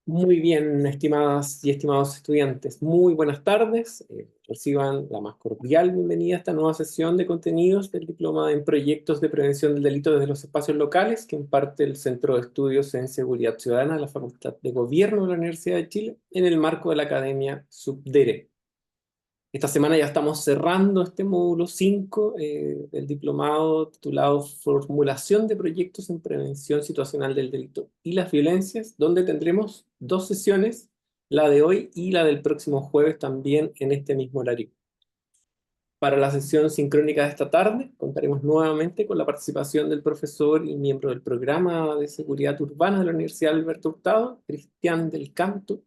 Muy bien, estimadas y estimados estudiantes, muy buenas tardes. Reciban la más cordial bienvenida a esta nueva sesión de contenidos del Diploma en Proyectos de Prevención del Delito desde los Espacios Locales, que imparte el Centro de Estudios en Seguridad Ciudadana de la Facultad de Gobierno de la Universidad de Chile, en el marco de la Academia Subdere. Esta semana ya estamos cerrando este módulo 5 del diplomado titulado Formulación de proyectos en prevención situacional del delito y las violencias, donde tendremos dos sesiones, la de hoy y la del próximo jueves también en este mismo horario. Para la sesión sincrónica de esta tarde, contaremos nuevamente con la participación del profesor y miembro del programa de seguridad urbana de la Universidad Alberto Hurtado, Cristian del Canto.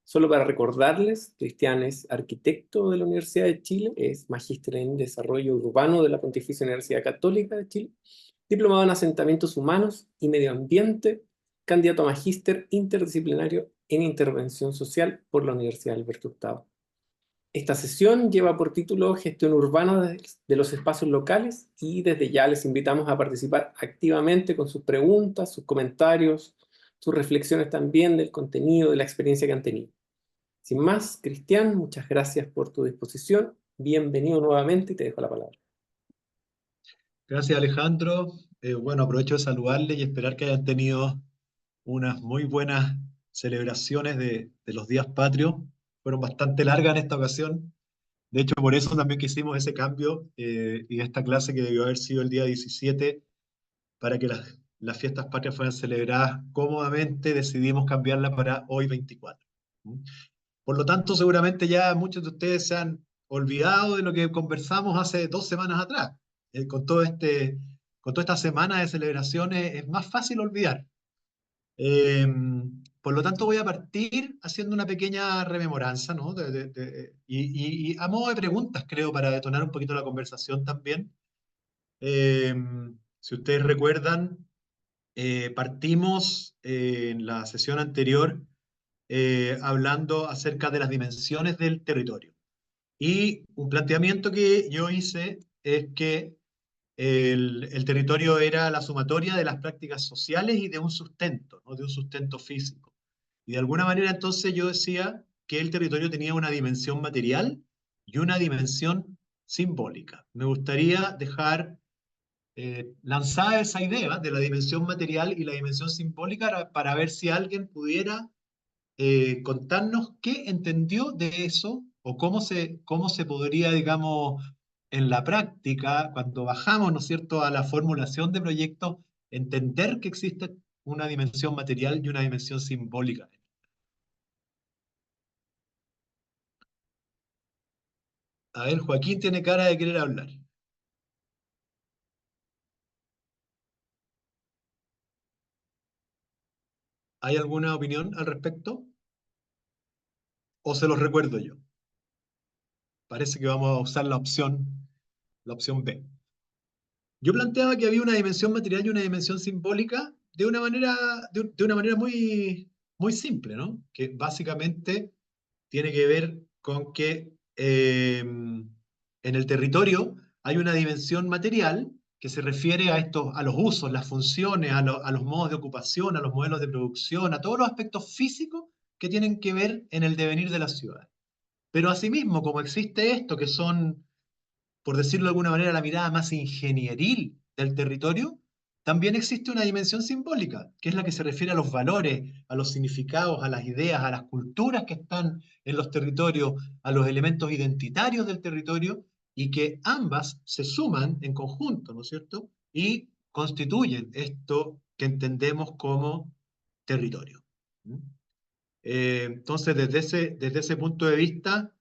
Solo para recordarles, Cristian es arquitecto de la Universidad de Chile, es magíster en desarrollo urbano de la Pontificia Universidad Católica de Chile, diplomado en asentamientos humanos y medio ambiente, candidato a magíster interdisciplinario en intervención social por la Universidad Alberto Hurtado. Esta sesión lleva por título Gestión urbana de los espacios locales y desde ya les invitamos a participar activamente con sus preguntas, sus comentarios, sus reflexiones también del contenido, de la experiencia que han tenido. Sin más, Cristian, muchas gracias por tu disposición. Bienvenido nuevamente y te dejo la palabra. Gracias, Alejandro. Bueno, aprovecho de saludarle y esperar que hayan tenido unas muy buenas celebraciones de los días patrios. Fueron bastante largas en esta ocasión. De hecho, por eso también que hicimos ese cambio y esta clase que debió haber sido el día 17 para que las fiestas patrias fueran celebradas cómodamente, decidimos cambiarla para hoy 24. ¿Mm? Por lo tanto, seguramente ya muchos de ustedes se han olvidado de lo que conversamos hace 2 semanas atrás. Con toda esta semana de celebraciones es más fácil olvidar. Eh, por lo tanto, voy a partir haciendo una pequeña rememoranza, ¿no? Y a modo de preguntas, creo, para detonar un poquito la conversación también. Eh, si ustedes recuerdan, partimos en la sesión anterior hablando acerca de las dimensiones del territorio. Y un planteamiento que yo hice es que el territorio era la sumatoria de las prácticas sociales y de un sustento, ¿no? De un sustento físico. Y de alguna manera entonces yo decía que el territorio tenía una dimensión material y una dimensión simbólica. Me gustaría dejar lanzada esa idea de la dimensión material y la dimensión simbólica para ver si alguien pudiera contarnos qué entendió de eso o cómo se podría, digamos, en la práctica, cuando bajamos, ¿no es cierto?, a la formulación de proyectos, entender que existe una dimensión material y una dimensión simbólica. A ver, Joaquín tiene cara de querer hablar. ¿Hay alguna opinión al respecto? ¿O se los recuerdo yo? Parece que vamos a usar la opción B. Yo planteaba que había una dimensión material y una dimensión simbólica de una manera muy simple, ¿no? Que básicamente tiene que ver con que en el territorio hay una dimensión material que se refiere a a los usos, las funciones, a los modos de ocupación, a los modelos de producción, a todos los aspectos físicos que tienen que ver en el devenir de la ciudad. Pero asimismo, como existe esto, que son, por decirlo de alguna manera, la mirada más ingenieril del territorio, también existe una dimensión simbólica, que es la que se refiere a los valores, a los significados, a las ideas, a las culturas que están en los territorios, a los elementos identitarios del territorio, y que ambas se suman en conjunto, ¿no es cierto? Y constituyen esto que entendemos como territorio. ¿Mm? Entonces, desde ese punto de vista,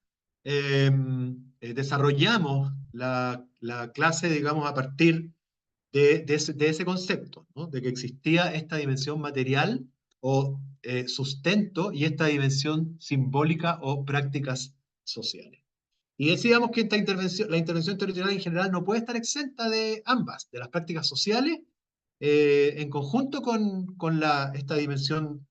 desarrollamos la clase, digamos, a partir de ese concepto, ¿no? De que existía esta dimensión material o sustento y esta dimensión simbólica o prácticas sociales. Y decíamos que la intervención territorial en general no puede estar exenta de ambas, de las prácticas sociales, en conjunto con esta dimensión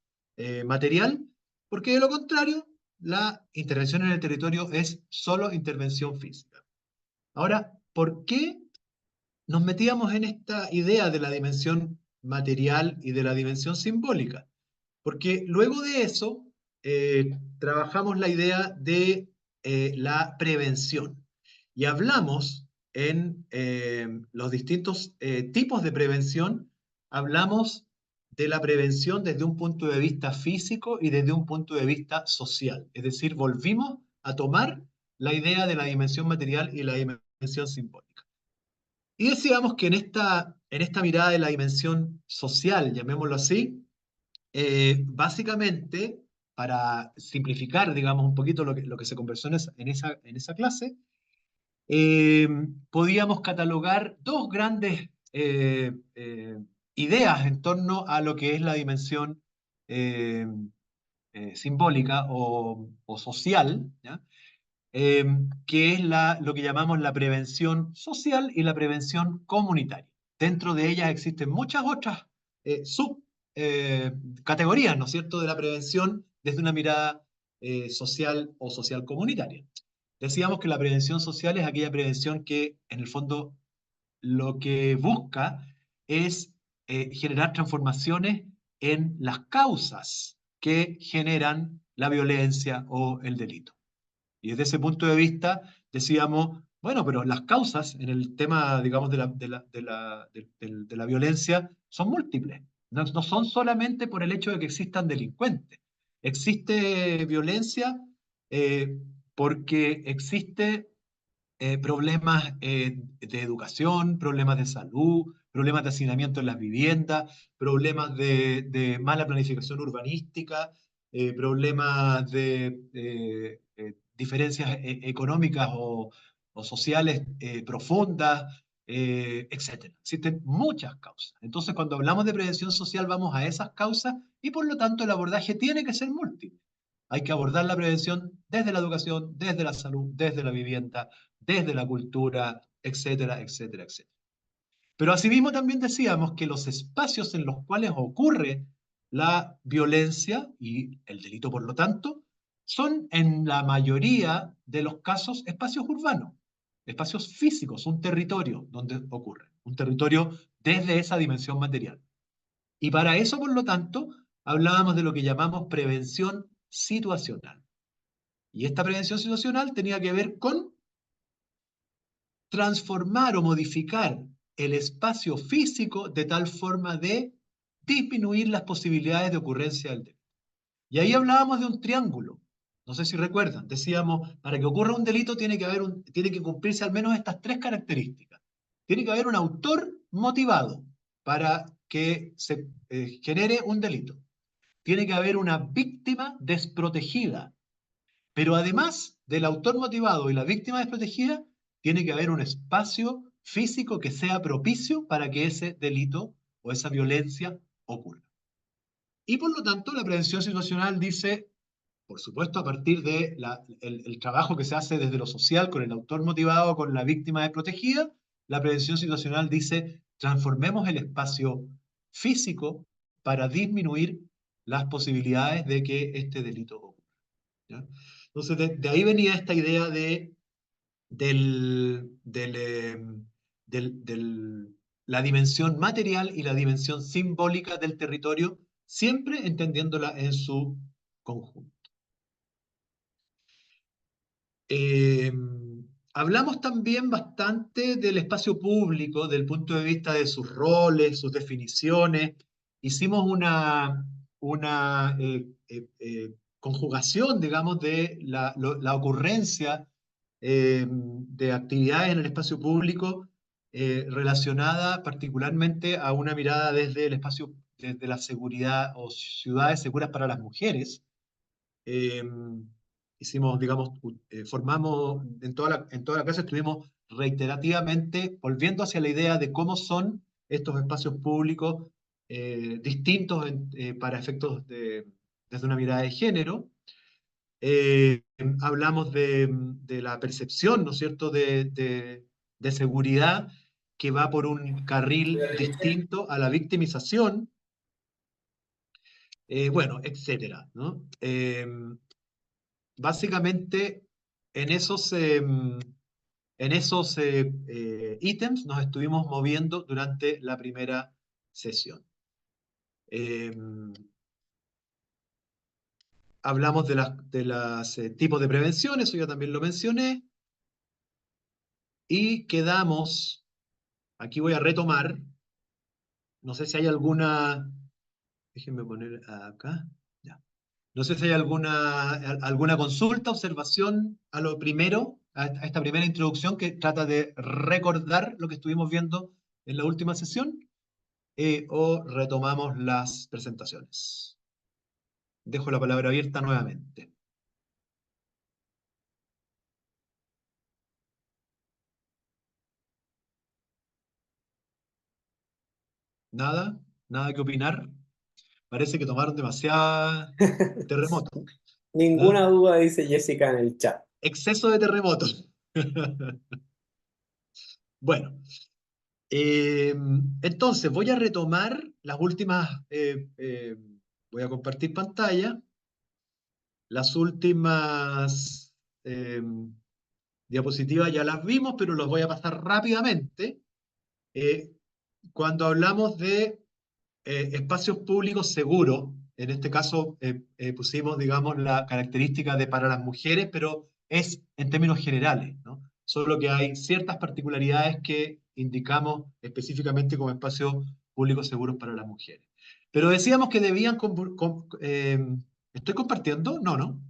material, porque de lo contrario, la intervención en el territorio es solo intervención física. Ahora, ¿por qué nos metíamos en esta idea de la dimensión material y de la dimensión simbólica? Porque luego de eso, trabajamos la idea de la prevención. Y hablamos en los distintos tipos de prevención, hablamos de la prevención desde un punto de vista físico y desde un punto de vista social. Es decir, volvimos a tomar la idea de la dimensión material y la dimensión simbólica. Y decíamos que en esta mirada de la dimensión social, llamémoslo así, básicamente, para simplificar, digamos, un poquito lo que se conversó en esa clase, eh, podíamos catalogar dos grandes ideas en torno a lo que es la dimensión eh, simbólica o social, ¿ya? Eh, que es lo que llamamos la prevención social y la prevención comunitaria. Dentro de ellas existen muchas otras subcategorías, ¿no es cierto?, de la prevención desde una mirada social o social comunitaria. Decíamos que la prevención social es aquella prevención que, en el fondo, lo que busca es generar transformaciones en las causas que generan la violencia o el delito. Y desde ese punto de vista decíamos, bueno, pero las causas en el tema, digamos, de la violencia son múltiples. No son solamente por el hecho de que existan delincuentes. Existe violencia eh, porque existe problemas de educación, problemas de salud, problemas de hacinamiento en las viviendas, problemas de mala planificación urbanística, problemas de diferencias económicas o sociales profundas, etcétera. Existen muchas causas. Entonces, cuando hablamos de prevención social, vamos a esas causas y por lo tanto el abordaje tiene que ser múltiple. Hay que abordar la prevención desde la educación, desde la salud, desde la vivienda, desde la cultura, etcétera, etcétera, etcétera. Pero asimismo también decíamos que los espacios en los cuales ocurre la violencia y el delito, por lo tanto, son en la mayoría de los casos espacios urbanos, espacios físicos, un territorio donde ocurre, un territorio desde esa dimensión material. Y para eso, por lo tanto, hablábamos de lo que llamamos prevención situacional. Y esta prevención situacional tenía que ver con transformar o modificar el espacio físico de tal forma de disminuir las posibilidades de ocurrencia del delito. Y ahí hablábamos de un triángulo. No sé si recuerdan, decíamos, para que ocurra un delito tiene que cumplirse al menos estas tres características. Tiene que haber un autor motivado para que se genere un delito. Tiene que haber una víctima desprotegida, pero además del autor motivado y la víctima desprotegida, tiene que haber un espacio físico que sea propicio para que ese delito o esa violencia ocurra. Y por lo tanto, la prevención situacional dice, por supuesto, a partir del trabajo que se hace desde lo social con el autor motivado, con la víctima desprotegida, la prevención situacional dice, transformemos el espacio físico para disminuir las posibilidades de que este delito ocurra, ¿ya? Entonces, de ahí venía esta idea de la dimensión material y la dimensión simbólica del territorio, siempre entendiéndola en su conjunto. Eh, Hablamos también bastante del espacio público, del punto de vista de sus roles, sus definiciones. Hicimos una conjugación, digamos, de la ocurrencia de actividades en el espacio público relacionada particularmente a una mirada desde el espacio, desde la seguridad o ciudades seguras para las mujeres. Eh, Hicimos, digamos, formamos, en toda la clase estuvimos reiterativamente volviendo hacia la idea de cómo son estos espacios públicos distintos para efectos desde una mirada de género. Hablamos de la percepción, ¿no es cierto?, de seguridad que va por un carril distinto a la victimización, bueno, etcétera, ¿no? Básicamente, en esos ítems nos estuvimos moviendo durante la primera sesión. Hablamos de las tipos de prevención, eso ya también lo mencioné. Y quedamos, aquí voy a retomar, no sé si hay alguna, déjenme poner acá, ya. No sé si hay alguna consulta, observación a lo primero, a esta primera introducción que trata de recordar lo que estuvimos viendo en la última sesión, o retomamos las presentaciones. Dejo la palabra abierta nuevamente. Nada, nada que opinar. Parece que tomaron demasiada terremoto, ¿ah? Ninguna duda, dice Jessica en el chat. Exceso de terremoto. Bueno, entonces voy a retomar las últimas, voy a compartir pantalla, las últimas diapositivas ya las vimos, pero las voy a pasar rápidamente. Eh, Cuando hablamos de espacios públicos seguros, en este caso pusimos, digamos, la característica de para las mujeres, pero es en términos generales, ¿no? Solo que hay ciertas particularidades que indicamos específicamente como espacios públicos seguros para las mujeres. Pero decíamos que debían... ¿estoy compartiendo? No, ¿no?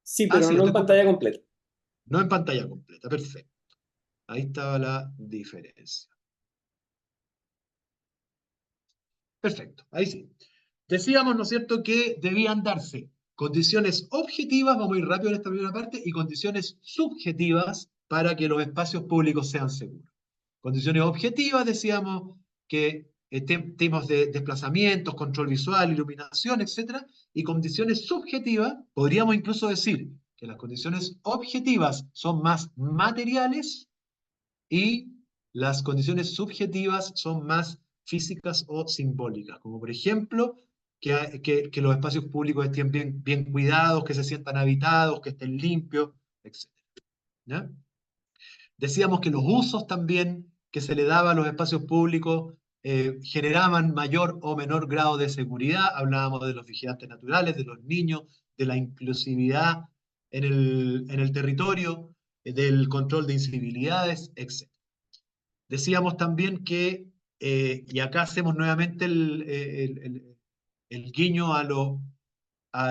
Sí, Ah, pero sí, no en estoy pantalla compartiendo. completa. No en pantalla completa, perfecto. Ahí estaba la diferencia. Perfecto, ahí sí. Decíamos, ¿no es cierto?, que debían darse condiciones objetivas, vamos a ir rápido en esta primera parte, y condiciones subjetivas para que los espacios públicos sean seguros. Condiciones objetivas, decíamos que temas de desplazamientos, control visual, iluminación, etcétera, y condiciones subjetivas, podríamos incluso decir que las condiciones objetivas son más materiales y las condiciones subjetivas son más físicas o simbólicas, como por ejemplo que los espacios públicos estén bien cuidados, que se sientan habitados, que estén limpios, etc. ¿Ya? Decíamos que los usos también que se le daba a los espacios públicos generaban mayor o menor grado de seguridad. Hablábamos de los vigilantes naturales, de los niños, de la inclusividad en el territorio, del control de incivilidades, etc. Decíamos también que, y acá hacemos nuevamente el guiño a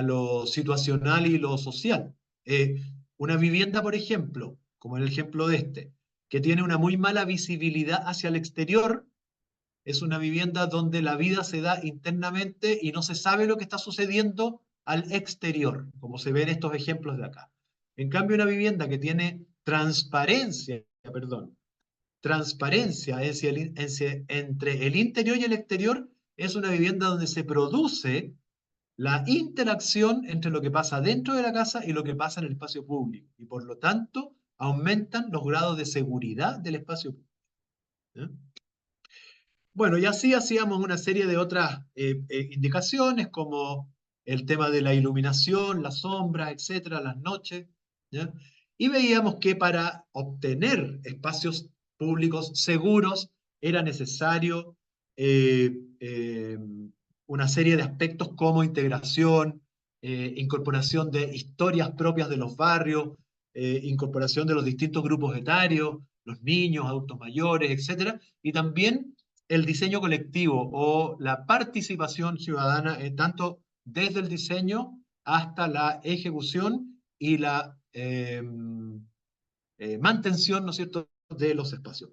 lo situacional y lo social. Eh, una vivienda, por ejemplo, como en el ejemplo de este, que tiene una muy mala visibilidad hacia el exterior, es una vivienda donde la vida se da internamente y no se sabe lo que está sucediendo al exterior, como se ve en estos ejemplos de acá. En cambio, una vivienda que tiene transparencia, perdón, transparencia entre el interior y el exterior, es una vivienda donde se produce la interacción entre lo que pasa dentro de la casa y lo que pasa en el espacio público. Y por lo tanto, aumentan los grados de seguridad del espacio público. ¿Eh? Bueno, y así hacíamos una serie de otras indicaciones, como el tema de la iluminación, las sombras, etcétera, las noches. ¿Ya? Y veíamos que para obtener espacios públicos seguros era necesario eh, eh, una serie de aspectos como integración, incorporación de historias propias de los barrios, incorporación de los distintos grupos etarios, los niños, adultos mayores, etcétera, y también el diseño colectivo o la participación ciudadana, tanto desde el diseño hasta la ejecución y la mantención, ¿no es cierto?, de los espacios.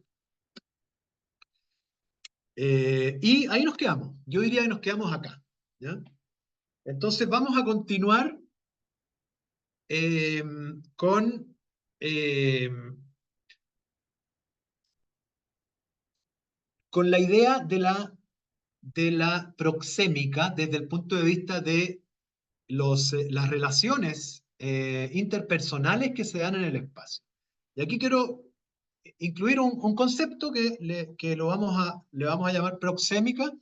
Y ahí nos quedamos. Yo diría que nos quedamos acá. ¿Ya? Entonces vamos a continuar eh, con, eh, con la idea de la proxémica desde el punto de vista de las relaciones interpersonales que se dan en el espacio. Y aquí quiero incluir un concepto que le vamos a llamar proxémica,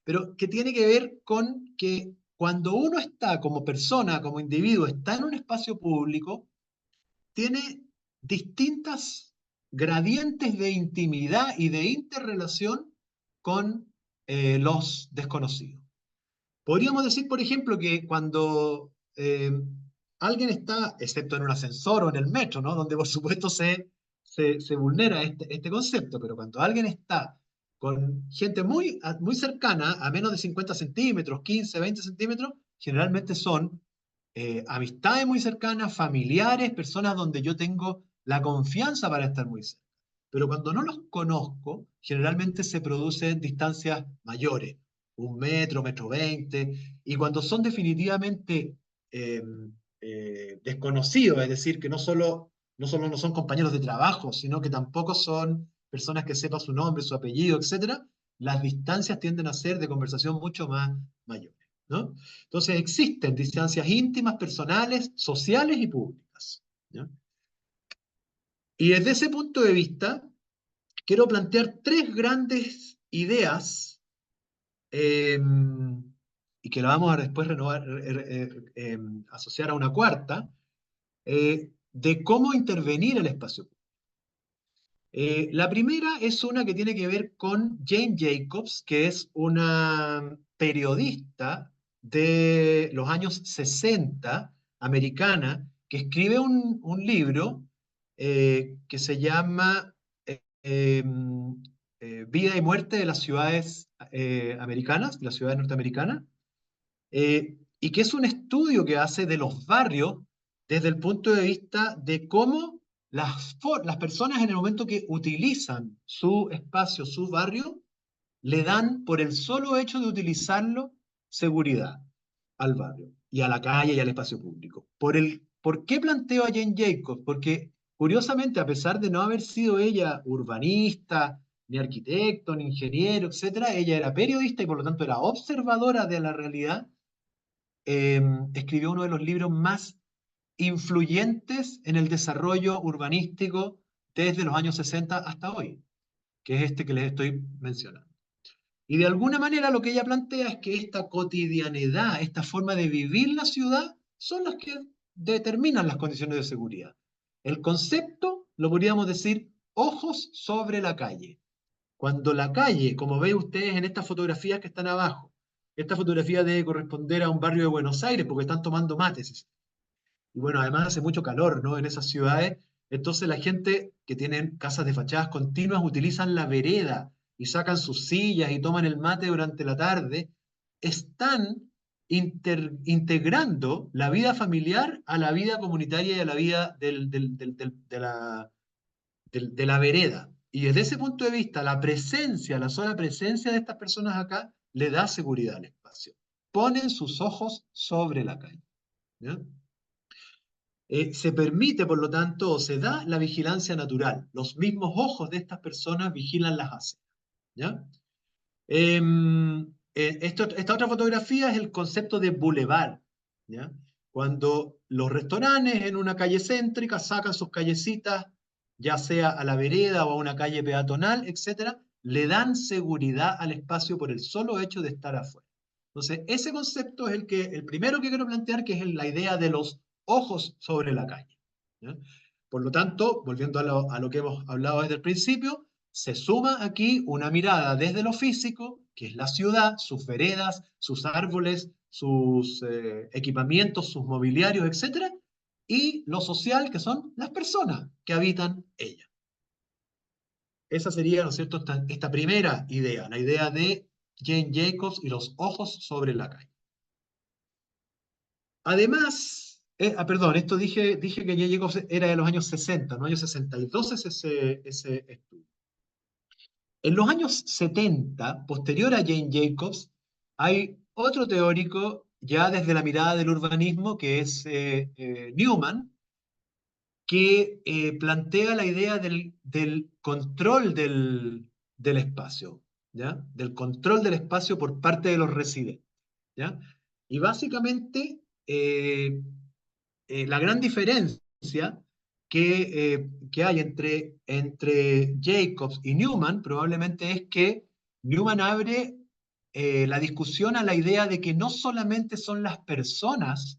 pero que tiene que ver con que cuando uno está como persona, como individuo, está en un espacio público, tiene distintas gradientes de intimidad y de interrelación con los desconocidos. Podríamos decir, por ejemplo, que cuando alguien está, excepto en un ascensor o en el metro, ¿no? Donde por supuesto se vulnera este concepto, pero cuando alguien está con gente muy cercana, a menos de 50 centímetros, 15, 20 centímetros, generalmente son amistades muy cercanas, familiares, personas donde yo tengo la confianza para estar muy cerca. Pero cuando no los conozco, generalmente se producen distancias mayores, 1 metro, 1,20 m, y cuando son definitivamente eh, desconocidos, es decir, que no solo no son compañeros de trabajo, sino que tampoco son personas que sepan su nombre, su apellido, etcétera, las distancias tienden a ser de conversación mucho más mayores, ¿no? Entonces existen distancias íntimas, personales, sociales y públicas, ¿ya? Y desde ese punto de vista, quiero plantear tres grandes ideas eh, y que la vamos a después renovar, asociar a una cuarta, de cómo intervenir el espacio público. La primera es una que tiene que ver con Jane Jacobs, que es una periodista de los años 60, americana, que escribe un libro que se llama Vida y muerte de las ciudades americanas, de las ciudades norteamericanas, y que es un estudio que hace de los barrios desde el punto de vista de cómo las personas en el momento que utilizan su espacio, su barrio, le dan por el solo hecho de utilizarlo seguridad al barrio y a la calle y al espacio público. ¿Por qué planteo a Jane Jacobs? Porque curiosamente, a pesar de no haber sido ella urbanista, ni arquitecto, ni ingeniero, etcétera, ella era periodista y por lo tanto era observadora de la realidad. Escribió uno de los libros más influyentes en el desarrollo urbanístico desde los años 60 hasta hoy, que es este que les estoy mencionando. Y de alguna manera lo que ella plantea es que esta cotidianidad, esta forma de vivir la ciudad, son las que determinan las condiciones de seguridad. El concepto lo podríamos decir ojos sobre la calle. Cuando la calle, como ven ustedes en estas fotografías que están abajo, esta fotografía debe corresponder a un barrio de Buenos Aires porque están tomando mates. Y bueno, además hace mucho calor, ¿no? En esas ciudades. Entonces la gente que tienen casas de fachadas continuas utilizan la vereda y sacan sus sillas y toman el mate durante la tarde. Están integrando la vida familiar a la vida comunitaria y a la vida de la vereda. Y desde ese punto de vista, la sola presencia de estas personas acá le da seguridad al espacio. Ponen sus ojos sobre la calle, ¿ya? Se permite, por lo tanto, o se da la vigilancia natural. Los mismos ojos de estas personas vigilan las aceras, ¿ya? Esta otra fotografía es el concepto de bulevar, ¿ya? Cuando los restaurantes en una calle céntrica sacan sus callecitas, ya sea a la vereda o a una calle peatonal, etcétera, le dan seguridad al espacio por el solo hecho de estar afuera. Entonces, ese concepto es el primero que quiero plantear, que es la idea de los ojos sobre la calle, ¿ya? Por lo tanto, volviendo a lo que hemos hablado desde el principio, se suma aquí una mirada desde lo físico, que es la ciudad, sus veredas, sus árboles, sus equipamientos, sus mobiliarios, etcétera, y lo social, que son las personas que habitan ella. Esa sería, ¿no es cierto?, esta primera idea, la idea de Jane Jacobs y los ojos sobre la calle. Además, perdón, dije que Jane Jacobs era de los años 60, ¿no? Años 62 es ese estudio. En los años 70, posterior a Jane Jacobs, hay otro teórico ya desde la mirada del urbanismo, que es Newman, que plantea la idea del control del espacio, ¿ya? Del control del espacio por parte de los residentes, ¿ya? Y básicamente la gran diferencia que hay entre Jacobs y Newman probablemente es que Newman abre la discusión a la idea de que no solamente son las personas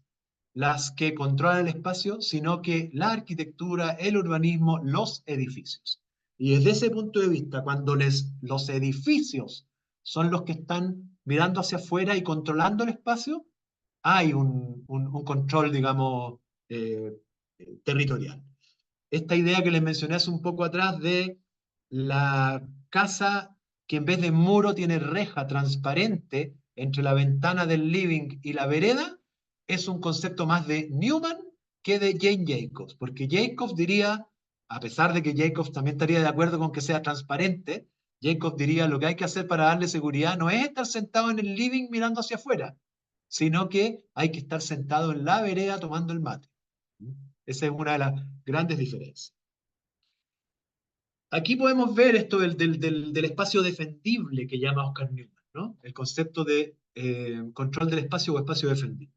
las que controlan el espacio, sino que la arquitectura, el urbanismo, los edificios. Y desde ese punto de vista, cuando los edificios son los que están mirando hacia afuera y controlando el espacio, hay un control, digamos, eh, territorial. Esta idea que les mencioné hace un poco atrás de la casa que en vez de muro tiene reja transparente entre la ventana del living y la vereda, es un concepto más de Newman que de Jane Jacobs, porque Jacobs diría, a pesar de que Jacobs también estaría de acuerdo con que sea transparente, Jacobs diría lo que hay que hacer para darle seguridad no es estar sentado en el living mirando hacia afuera, sino que hay que estar sentado en la vereda tomando el mate. Esa es una de las grandes diferencias. Aquí podemos ver esto del espacio defendible que llama Oscar Newman, ¿no? El concepto de control del espacio o espacio defendible.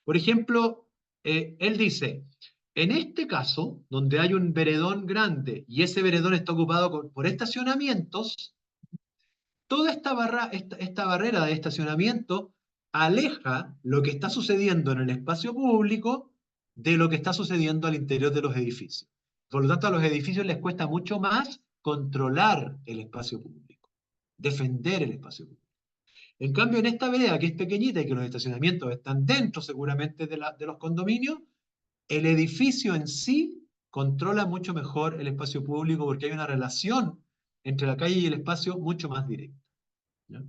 Por ejemplo, él dice, en este caso, donde hay un veredón grande y ese veredón está ocupado por estacionamientos, toda esta barrera de estacionamiento aleja lo que está sucediendo en el espacio público de lo que está sucediendo al interior de los edificios. Por lo tanto, a los edificios les cuesta mucho más controlar el espacio público, defender el espacio público. En cambio, en esta vereda, que es pequeñita y que los estacionamientos están dentro seguramente de los condominios, el edificio en sí controla mucho mejor el espacio público porque hay una relación entre la calle y el espacio mucho más directa, ¿ya?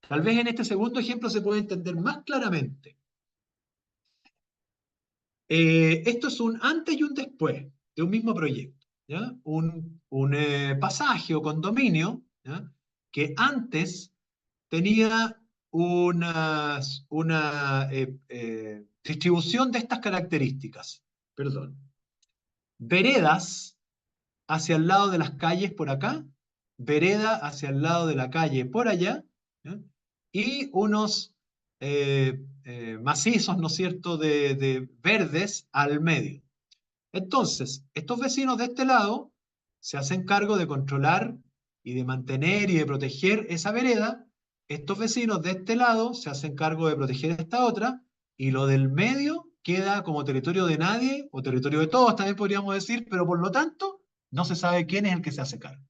Tal vez en este segundo ejemplo se puede entender más claramente. Esto es un antes y un después de un mismo proyecto, ¿ya? Un pasaje o condominio, ¿ya? Que antes tenía una distribución de estas características. Perdón. Veredas hacia el lado de las calles por acá, vereda hacia el lado de la calle por allá, ¿ya? Y unos macizos, ¿no es cierto?, de verdes al medio. Entonces, estos vecinos de este lado se hacen cargo de controlar y de mantener y de proteger esa vereda. Estos vecinos de este lado se hacen cargo de proteger esta otra, y lo del medio queda como territorio de nadie, o territorio de todos también podríamos decir, pero por lo tanto no se sabe quién es el que se hace cargo.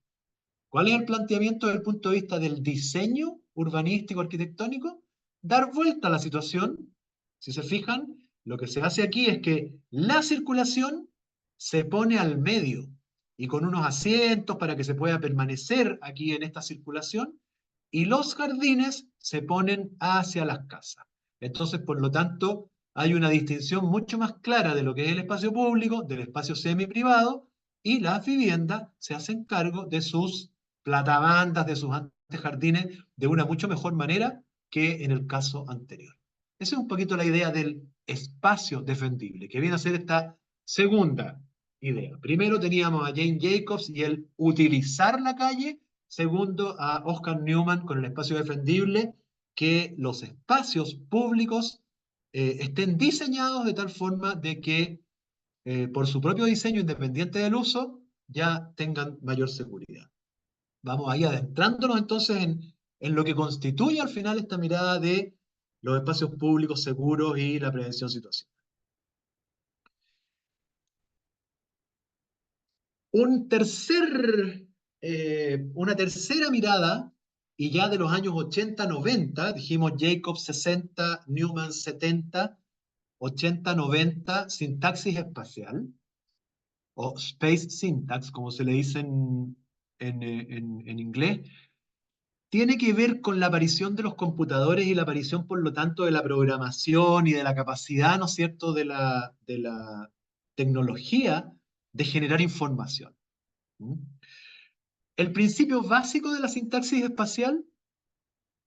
¿Cuál es el planteamiento desde el punto de vista del diseño urbanístico arquitectónico? Dar vuelta a la situación. Si se fijan, lo que se hace aquí es que la circulación se pone al medio y con unos asientos para que se pueda permanecer aquí en esta circulación, y los jardines se ponen hacia las casas. Entonces, por lo tanto, hay una distinción mucho más clara de lo que es el espacio público, del espacio semi-privado, y las viviendas se hacen cargo de sus platabandas, de sus antejardines, de una mucho mejor manera que en el caso anterior. Esa es un poquito la idea del espacio defendible, que viene a ser esta segunda idea. Primero teníamos a Jane Jacobs y el utilizar la calle. Segundo, a Oscar Newman con el espacio defendible, que los espacios públicos estén diseñados de tal forma de que por su propio diseño, independiente del uso, ya tengan mayor seguridad. Vamos ahí adentrándonos entonces en lo que constituye al final esta mirada de los espacios públicos seguros y la prevención situacional. Una tercera mirada, y ya de los años 80-90, dijimos Jacobs 60, Newman 70, 80-90, sintaxis espacial, o space syntax, como se le dice en inglés, tiene que ver con la aparición de los computadores y la aparición, por lo tanto, de la programación y de la capacidad, ¿no es cierto?, de la tecnología de generar información. ¿Mm? El principio básico de la sintaxis espacial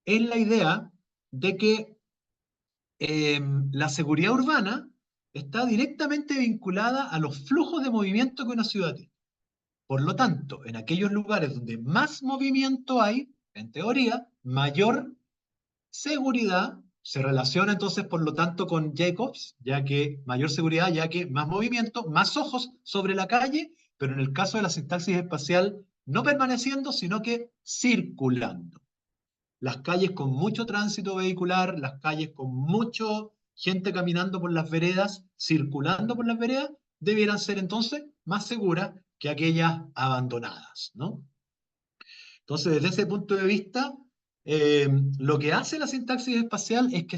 es la idea de que la seguridad urbana está directamente vinculada a los flujos de movimiento que una ciudad tiene. Por lo tanto, en aquellos lugares donde más movimiento hay, en teoría, mayor seguridad se relaciona entonces, por lo tanto, con Jacobs, ya que mayor seguridad, ya que más movimiento, más ojos sobre la calle, pero en el caso de la sintaxis espacial, no permaneciendo, sino que circulando. Las calles con mucho tránsito vehicular, las calles con mucha gente caminando por las veredas, circulando por las veredas, debieran ser entonces más seguras que aquellas abandonadas, ¿no? Entonces, desde ese punto de vista, Lo que hace la sintaxis espacial es que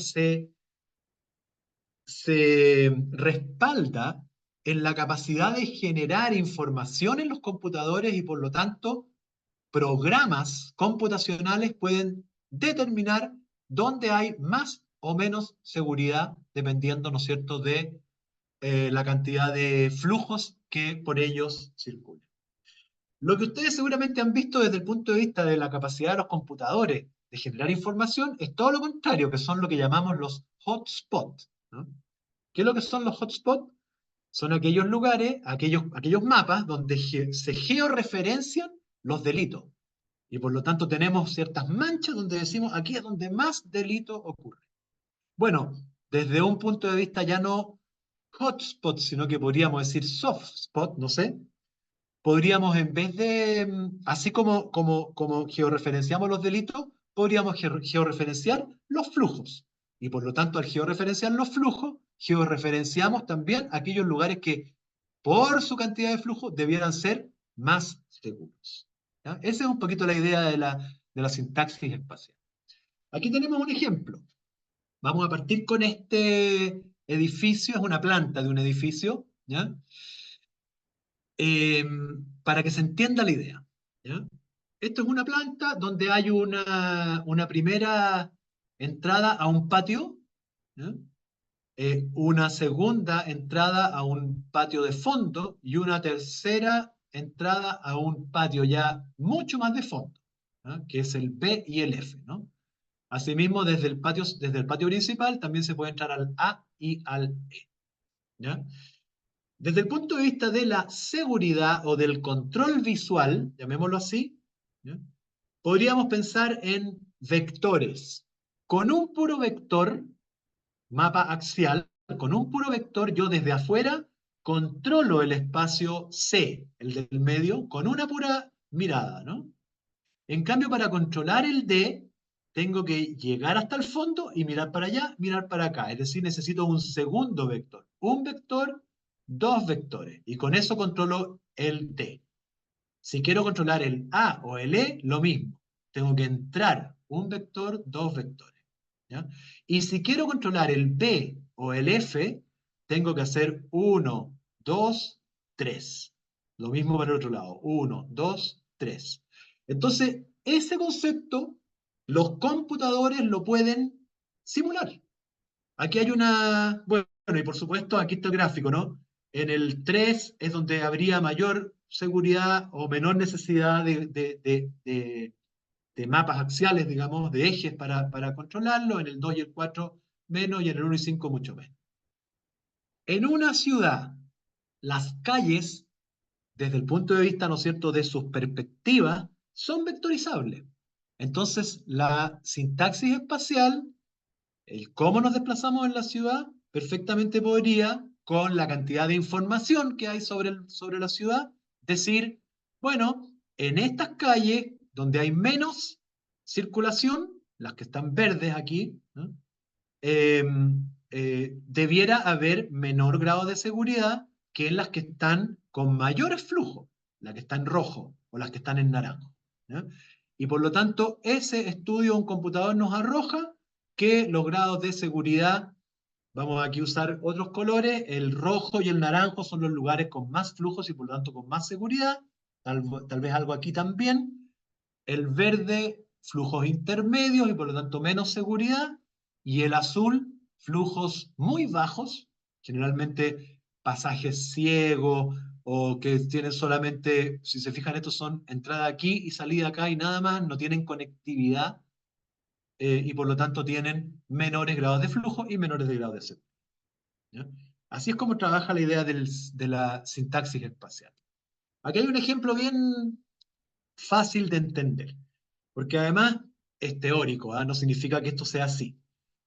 se respalda en la capacidad de generar información en los computadores y por lo tanto programas computacionales pueden determinar dónde hay más o menos seguridad dependiendo, ¿no es cierto?, de la cantidad de flujos que por ellos circulan. Lo que ustedes seguramente han visto desde el punto de vista de la capacidad de los computadores de generar información es todo lo contrario, que son lo que llamamos los hotspots, ¿no? ¿Qué es lo que son los hotspots? Son aquellos lugares, aquellos mapas donde se georreferencian los delitos. Y por lo tanto tenemos ciertas manchas donde decimos aquí es donde más delito ocurre. Bueno, desde un punto de vista ya no hotspot, sino que podríamos decir soft spot, no sé, podríamos en vez de, así como georreferenciamos los delitos, podríamos georreferenciar los flujos. Y por lo tanto, al georreferenciar los flujos, georreferenciamos también aquellos lugares que, por su cantidad de flujo, debieran ser más seguros. ¿Ya? Esa es un poquito la idea de la sintaxis espacial. Aquí tenemos un ejemplo. Vamos a partir con este edificio, es una planta de un edificio, ¿ya? Para que se entienda la idea, ¿ya? Esto es una planta donde hay una primera entrada a un patio, ¿ya? Una segunda entrada a un patio de fondo y una tercera entrada a un patio ya mucho más de fondo, ¿ya? Que es el B y el F, ¿no? Asimismo, desde el patio principal también se puede entrar al A y al E, ¿ya? Desde el punto de vista de la seguridad o del control visual, llamémoslo así, ¿ya? Podríamos pensar en vectores. Con un puro vector, mapa axial, con un puro vector, yo desde afuera controlo el espacio C, el del medio, con una pura mirada, ¿no? En cambio, para controlar el D, tengo que llegar hasta el fondo y mirar para allá, mirar para acá. Es decir, necesito un segundo vector. Un vector, dos vectores. Y con eso controlo el D. Si quiero controlar el A o el E, lo mismo. Tengo que entrar un vector, dos vectores, ¿ya? Y si quiero controlar el B o el F, tengo que hacer 1, 2, 3. Lo mismo para el otro lado. 1, 2, 3. Entonces, ese concepto, los computadores lo pueden simular. Aquí hay bueno, y por supuesto, aquí está el gráfico, ¿no? En el 3 es donde habría mayor seguridad o menor necesidad de mapas axiales, digamos, de ejes para controlarlo. En el 2 y el 4 menos, y en el 1 y 5 mucho menos. En una ciudad, las calles, desde el punto de vista, ¿no es cierto?, de sus perspectivas, son vectorizables. Entonces, la sintaxis espacial, el cómo nos desplazamos en la ciudad, perfectamente podría, con la cantidad de información que hay sobre la ciudad, decir, bueno, en estas calles donde hay menos circulación, las que están verdes aquí, ¿no? eh, debiera haber menor grado de seguridad que en las que están con mayores flujos, las que están en rojo o las que están en naranjo, ¿ya? Y por lo tanto, ese estudio un computador nos arroja que los grados de seguridad, vamos aquí a usar otros colores, el rojo y el naranjo son los lugares con más flujos y por lo tanto con más seguridad, tal vez algo aquí también, el verde, flujos intermedios y por lo tanto menos seguridad, y el azul, flujos muy bajos, generalmente pasajes ciegos o que tienen solamente, si se fijan, estos son entrada aquí y salida acá y nada más, no tienen conectividad y por lo tanto tienen menores grados de flujo y menores de grados de seguridad, ¿ya? Así es como trabaja la idea de la sintaxis espacial. Aquí hay un ejemplo bien fácil de entender. Porque además es teórico, ¿ah? No significa que esto sea así.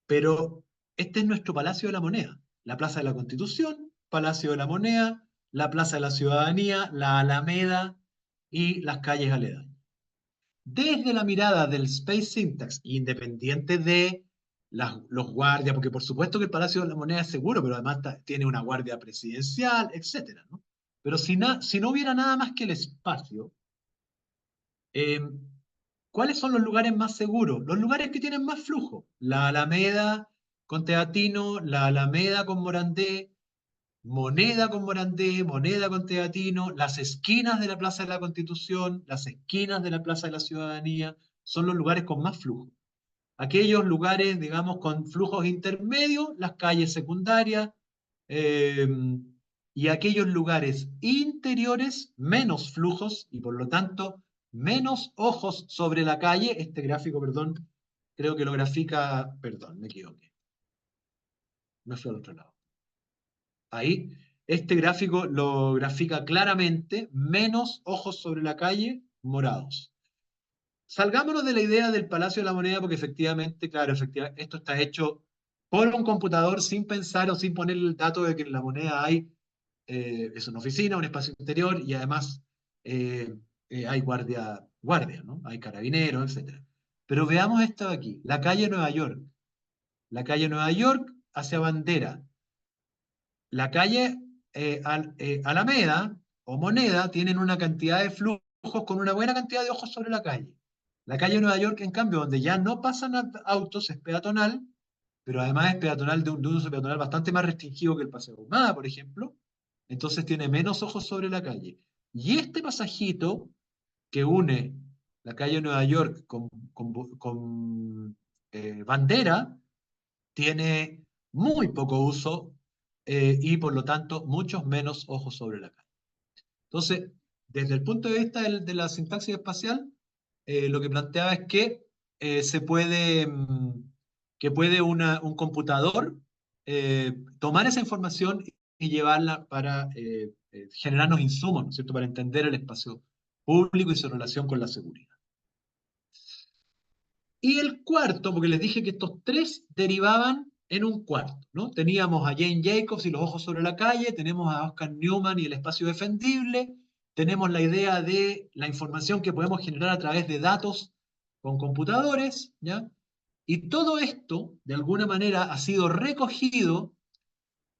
Pero este es nuestro Palacio de la Moneda. La Plaza de la Constitución, Palacio de la Moneda, la Plaza de la Ciudadanía, la Alameda y las calles aledañas. Desde la mirada del Space Syntax, independiente de los guardias, porque por supuesto que el Palacio de la Moneda es seguro, pero además tiene una guardia presidencial, etcétera, ¿no? Pero si no hubiera nada más que el espacio, ¿cuáles son los lugares más seguros? Los lugares que tienen más flujo. La Alameda con Teatino, la Alameda con Morandé, Moneda con Morandé, Moneda con Teatino, las esquinas de la Plaza de la Constitución, las esquinas de la Plaza de la Ciudadanía, son los lugares con más flujo. Aquellos lugares, digamos, con flujos intermedios, las calles secundarias, eh, y aquellos lugares interiores, menos flujos y por lo tanto menos ojos sobre la calle. Este gráfico, perdón, creo que lo grafica, perdón, me equivoqué, me fui al otro lado. Ahí, este gráfico lo grafica claramente, menos ojos sobre la calle, morados. Salgámonos de la idea del Palacio de la Moneda, porque efectivamente, claro, efectivamente, esto está hecho por un computador sin pensar o sin poner el dato de que en la moneda hay, es una oficina, un espacio interior y además hay guardia, ¿no? Hay carabineros, etc. Pero veamos esto de aquí, la calle Nueva York. La calle Nueva York hacia Bandera. La calle Alameda o Moneda tienen una cantidad de flujos con una buena cantidad de ojos sobre la calle. La calle Nueva York, en cambio, donde ya no pasan autos, es peatonal, pero además es peatonal de un uso peatonal bastante más restringido que el Paseo Ahumada, por ejemplo, entonces tiene menos ojos sobre la calle. Y este pasajito que une la calle Nueva York con Bandera tiene muy poco uso y por lo tanto muchos menos ojos sobre la calle. Entonces, desde el punto de vista de la sintaxis espacial, lo que planteaba es que se puede, que puede un computador tomar esa información y llevarla para generarnos insumos, ¿no es cierto?, para entender el espacio público y su relación con la seguridad. Y el cuarto, porque les dije que estos tres derivaban en un cuarto, ¿no? Teníamos a Jane Jacobs y los ojos sobre la calle, tenemos a Oscar Newman y el espacio defendible, tenemos la idea de la información que podemos generar a través de datos con computadores, ¿ya? Y todo esto, de alguna manera, ha sido recogido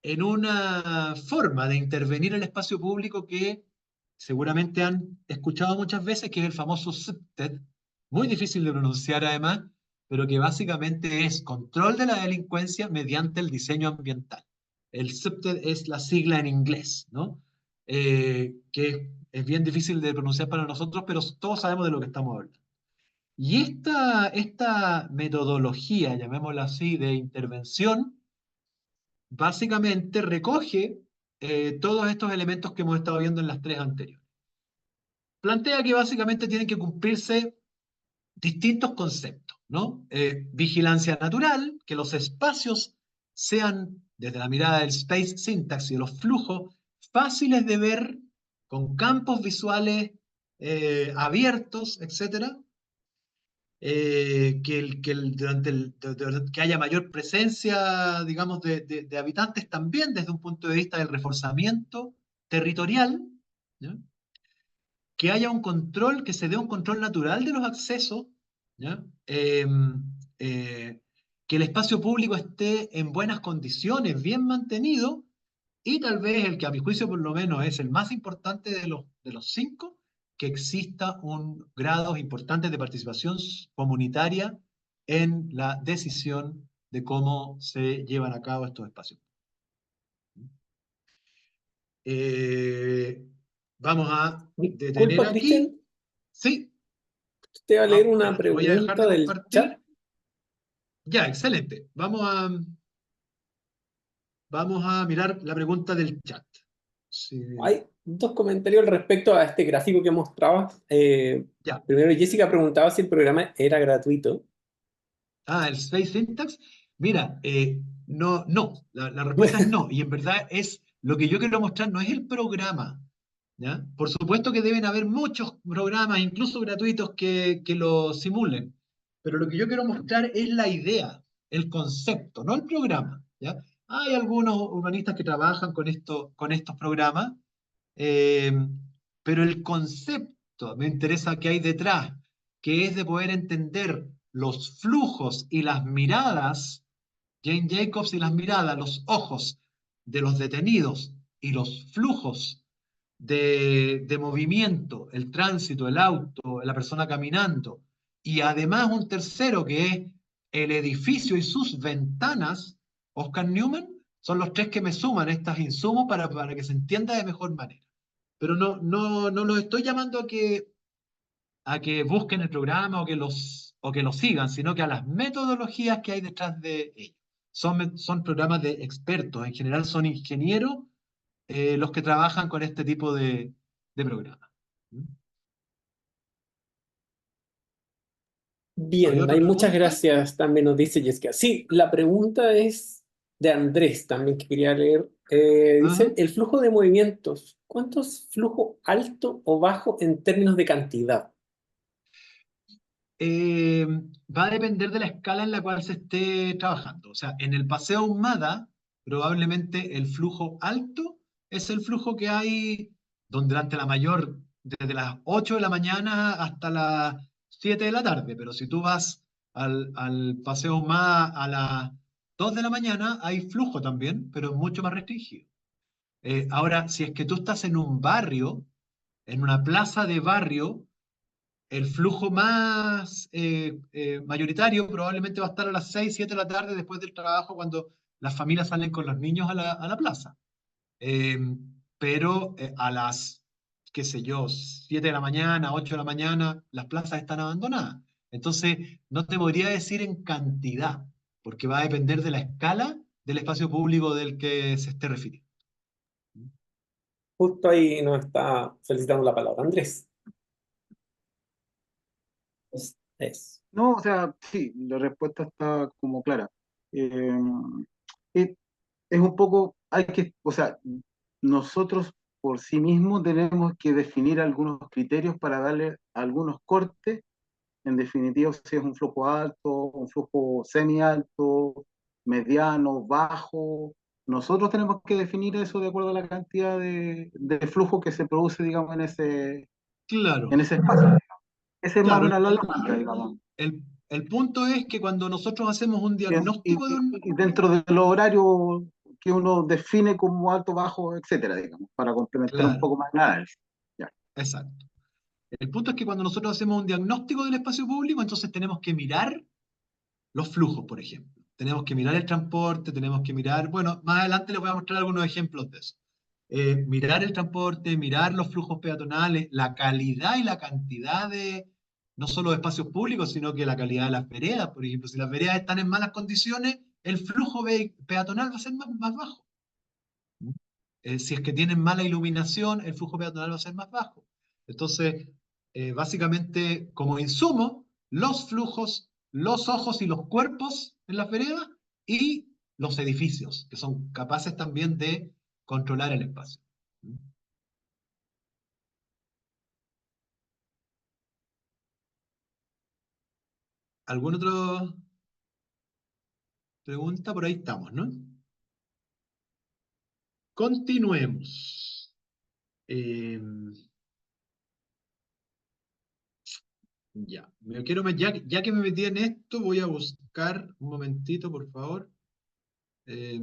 en una forma de intervenir el espacio público que seguramente han escuchado muchas veces, que es el famoso SIPTED, muy difícil de pronunciar además, pero que básicamente es control de la delincuencia mediante el diseño ambiental. El SIPTED es la sigla en inglés, ¿no? Que es bien difícil de pronunciar para nosotros, pero todos sabemos de lo que estamos hablando. Y esta metodología, llamémosla así, de intervención, básicamente recoge todos estos elementos que hemos estado viendo en las tres anteriores. Plantea que básicamente tienen que cumplirse distintos conceptos, ¿no? Vigilancia natural, que los espacios sean, desde la mirada del space syntax y de los flujos, fáciles de ver, con campos visuales abiertos, etcétera, que haya mayor presencia, digamos, de habitantes también desde un punto de vista del reforzamiento territorial, ¿ya? Que haya un control, que se dé un control natural de los accesos, ¿ya? Que el espacio público esté en buenas condiciones, bien mantenido, y tal vez el que a mi juicio por lo menos es el más importante de los cinco, que exista un grado importante de participación comunitaria en la decisión de cómo se llevan a cabo estos espacios. Eh, Vamos a detener Disculpa, aquí. Cristian, Sí, te va a leer una espérate, voy a dejar pregunta de del chat. compartir. Ya, excelente. Vamos a mirar la pregunta del chat. Sí, Hay dos comentarios respecto a este gráfico que mostrabas. ya. Primero, Jessica preguntaba si el programa era gratuito. El Space Syntax. Mira, no, no, la respuesta es no. Y en verdad es lo que yo quiero mostrar, no es el programa, ¿ya? Por supuesto que deben haber muchos programas, incluso gratuitos, que lo simulen. Pero lo que yo quiero mostrar es la idea, el concepto, no el programa, ¿ya? Hay algunos urbanistas que trabajan con estos programas, eh, pero el concepto me interesa que hay detrás, que es de poder entender los flujos y las miradas, Jane Jacobs y las miradas, los ojos de los detenidos y los flujos de movimiento, el tránsito, el auto, la persona caminando, Y además un tercero que es el edificio y sus ventanas, Oscar Newman, son los tres que me suman estos insumos para que se entienda de mejor manera. Pero no los estoy llamando a que busquen el programa o que los sigan, sino que a las metodologías que hay detrás de ellos. Son programas de expertos, en general son ingenieros los que trabajan con este tipo de programas. ¿Mm? ¿Hay Bien, otra hay muchas pregunta? gracias, también nos dice Jessica. Sí, la pregunta es de Andrés, también que quería leer. Dice, Ajá. el flujo de movimientos, ¿cuánto es flujo alto o bajo en términos de cantidad? Eh, Va a depender de la escala en la cual se esté trabajando. O sea, en el Paseo Ahumada, probablemente el flujo alto es el flujo que hay donde durante la mayor, desde las 8 de la mañana hasta las 7 de la tarde. Pero si tú vas al Paseo Ahumada a las 2 de la mañana, hay flujo también, pero es mucho más restringido. Ahora, si es que tú estás en un barrio, en una plaza de barrio, el flujo más mayoritario probablemente va a estar a las 6 7 de la tarde después del trabajo cuando las familias salen con los niños a la plaza. Eh, pero a las, qué sé yo, 7 de la mañana, 8 de la mañana, las plazas están abandonadas. Entonces, no te podría decir en cantidad, porque va a depender de la escala del espacio público del que se esté refiriendo. Justo ahí nos está solicitando la palabra Andrés. Es. No, o sea, sí, la respuesta está como clara. Eh, es, es un poco, o sea, nosotros por sí mismos tenemos que definir algunos criterios para darle algunos cortes, en definitiva, si es un flujo alto, un flujo semi-alto, mediano, bajo. Nosotros tenemos que definir eso de acuerdo a la cantidad de flujo que se produce, digamos, Claro, en ese espacio. Esa es más o claro. menos la lógica, digamos. El punto es que cuando nosotros hacemos un diagnóstico de un... Y dentro de los horarios que uno define como alto, bajo, etcétera, digamos, para complementar un Claro, poco más el análisis. Ya. exacto. El punto es que cuando nosotros hacemos un diagnóstico del espacio público, entonces tenemos que mirar los flujos, por ejemplo. Tenemos que mirar el transporte, tenemos que mirar, bueno, más adelante les voy a mostrar algunos ejemplos de eso. Mirar el transporte, mirar los flujos peatonales, la calidad y la cantidad de, no solo de espacios públicos, sino que la calidad de las veredas, por ejemplo. Si las veredas están en malas condiciones, el flujo peatonal va a ser más bajo. Si es que tienen mala iluminación, el flujo peatonal va a ser más bajo. Entonces, básicamente, como insumo, los flujos, los ojos y los cuerpos en las veredas y los edificios, que son capaces también de controlar el espacio. ¿Alguna otra pregunta? Por ahí estamos, ¿no? Continuemos. Eh, ya, ya que me metí en esto, voy a buscar un momentito, por favor. Eh,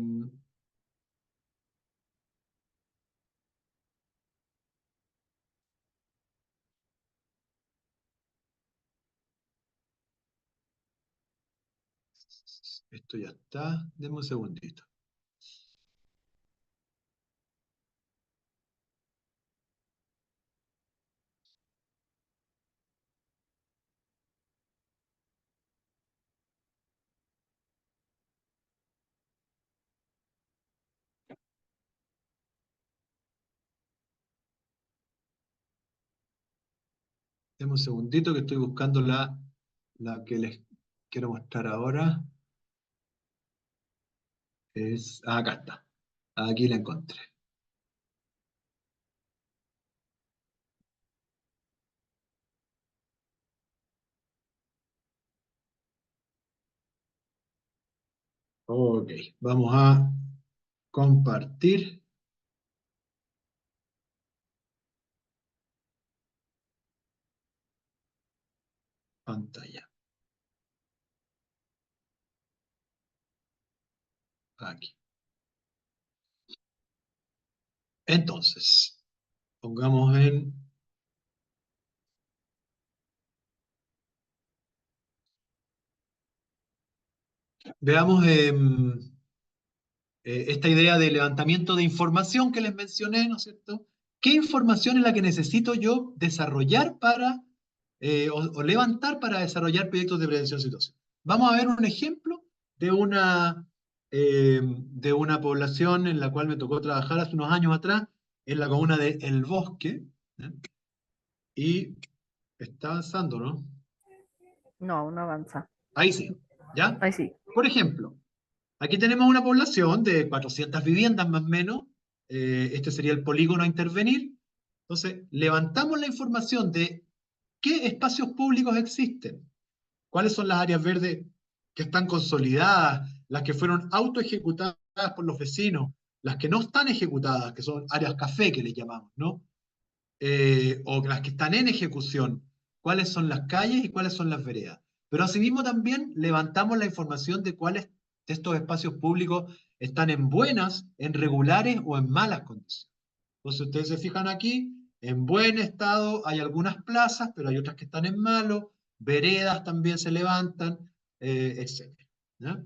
Esto ya está. Denme un segundito. Denme un segundito que estoy buscando la que les quiero mostrar ahora. Acá está. Aquí la encontré. Ok, vamos a compartir pantalla. Aquí. Entonces, pongamos en Veamos esta idea de levantamiento de información que les mencioné, ¿no es cierto? ¿Qué información es la que necesito yo desarrollar para, o levantar para desarrollar proyectos de prevención de situación? Vamos a ver un ejemplo de una población en la cual me tocó trabajar hace unos años atrás, en la comuna de El Bosque, ¿eh? Y está avanzando, ¿no? No, no avanza. Ahí sí, ¿ya? Ahí sí. Por ejemplo, aquí tenemos una población de 400 viviendas más o menos. Este sería el polígono a intervenir. Entonces, levantamos la información de qué espacios públicos existen, cuáles son las áreas verdes que están consolidadas, las que fueron autoejecutadas por los vecinos, las que no están ejecutadas, que son áreas café que les llamamos, ¿no? O las que están en ejecución, cuáles son las calles y cuáles son las veredas. Pero asimismo también levantamos la información de cuáles de estos espacios públicos están en buenas, en regulares o en malas condiciones. Entonces ustedes se fijan aquí, en buen estado hay algunas plazas, pero hay otras que están en malo, veredas también se levantan, etc. ¿Ya?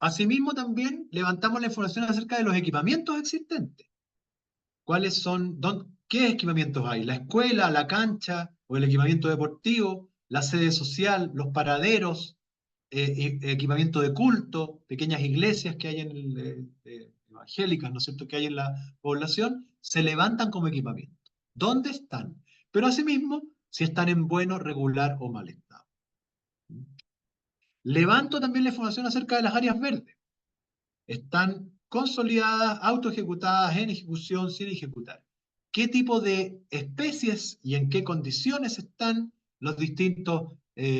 Asimismo también levantamos la información acerca de los equipamientos existentes. ¿Cuáles son, qué equipamientos hay? ¿La escuela, la cancha o el equipamiento deportivo, la sede social, los paraderos, equipamiento de culto, pequeñas iglesias que hay evangélicas, ¿no es cierto?, que hay en la población, se levantan como equipamiento. ¿Dónde están? Pero asimismo, si están en bueno, regular o mal estado. Levanto también la información acerca de las áreas verdes. Están consolidadas, autoejecutadas, en ejecución, sin ejecutar. ¿Qué tipo de especies y en qué condiciones están los distintos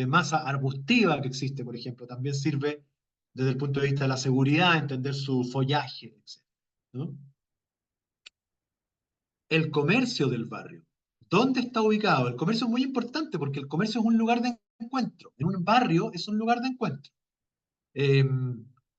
masa arbustiva que existe, por ejemplo? También sirve desde el punto de vista de la seguridad, entender su follaje, etc. ¿No? El comercio del barrio. ¿Dónde está ubicado? El comercio es muy importante porque el comercio es un lugar de encuentro. En un barrio es un lugar de encuentro.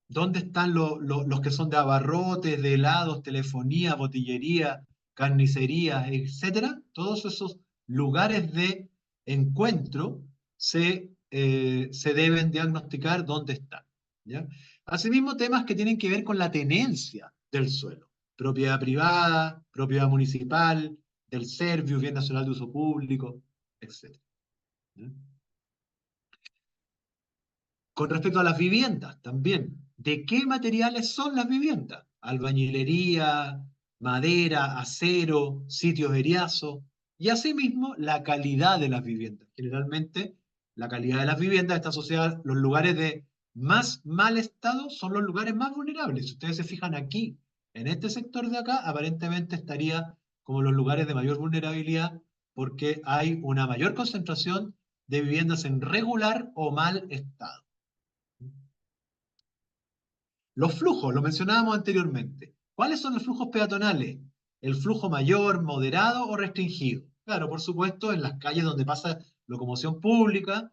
¿Dónde están los que son de abarrotes, de helados, telefonía, botillería, carnicería, etcétera? Todos esos lugares de encuentro se deben diagnosticar dónde están, ¿ya? Asimismo, temas que tienen que ver con la tenencia del suelo, propiedad privada, propiedad municipal, del Servio, bien nacional de uso público, etcétera, ¿ya? Con respecto a las viviendas, también, ¿de qué materiales son las viviendas? Albañilería, madera, acero, sitios eriazos, y asimismo la calidad de las viviendas. Generalmente, la calidad de las viviendas está asociada a los lugares de más mal estado, son los lugares más vulnerables. Si ustedes se fijan aquí, en este sector de acá, aparentemente estaría como los lugares de mayor vulnerabilidad porque hay una mayor concentración de viviendas en regular o mal estado. Los flujos, lo mencionábamos anteriormente. ¿Cuáles son los flujos peatonales? ¿El flujo mayor, moderado o restringido? Claro, por supuesto, en las calles donde pasa locomoción pública,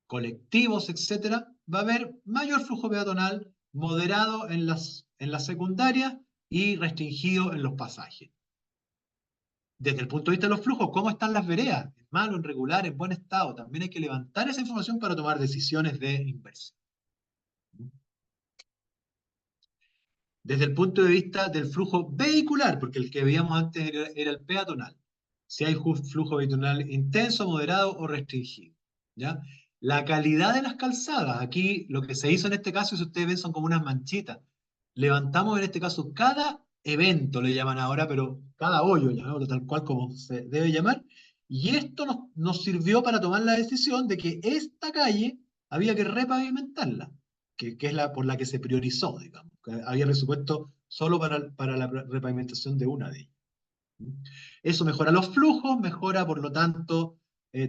colectivos, etcétera, va a haber mayor flujo peatonal, moderado en las secundarias y restringido en los pasajes. Desde el punto de vista de los flujos, ¿cómo están las veredas? ¿En malo, en regular, en buen estado? También hay que levantar esa información para tomar decisiones de inversión. Desde el punto de vista del flujo vehicular, porque el que veíamos antes era el peatonal. Si hay flujo vehicular intenso, moderado o restringido, ¿ya? La calidad de las calzadas, aquí lo que se hizo en este caso, si ustedes ven, son como unas manchitas. Levantamos en este caso cada evento, le llaman ahora, pero cada hoyo, llamémoslo tal cual como se debe llamar, y esto nos sirvió para tomar la decisión de que esta calle había que repavimentarla, que es por la que se priorizó, digamos. Había presupuesto solo para la repavimentación de una de ellas. Eso mejora los flujos, mejora, por lo tanto,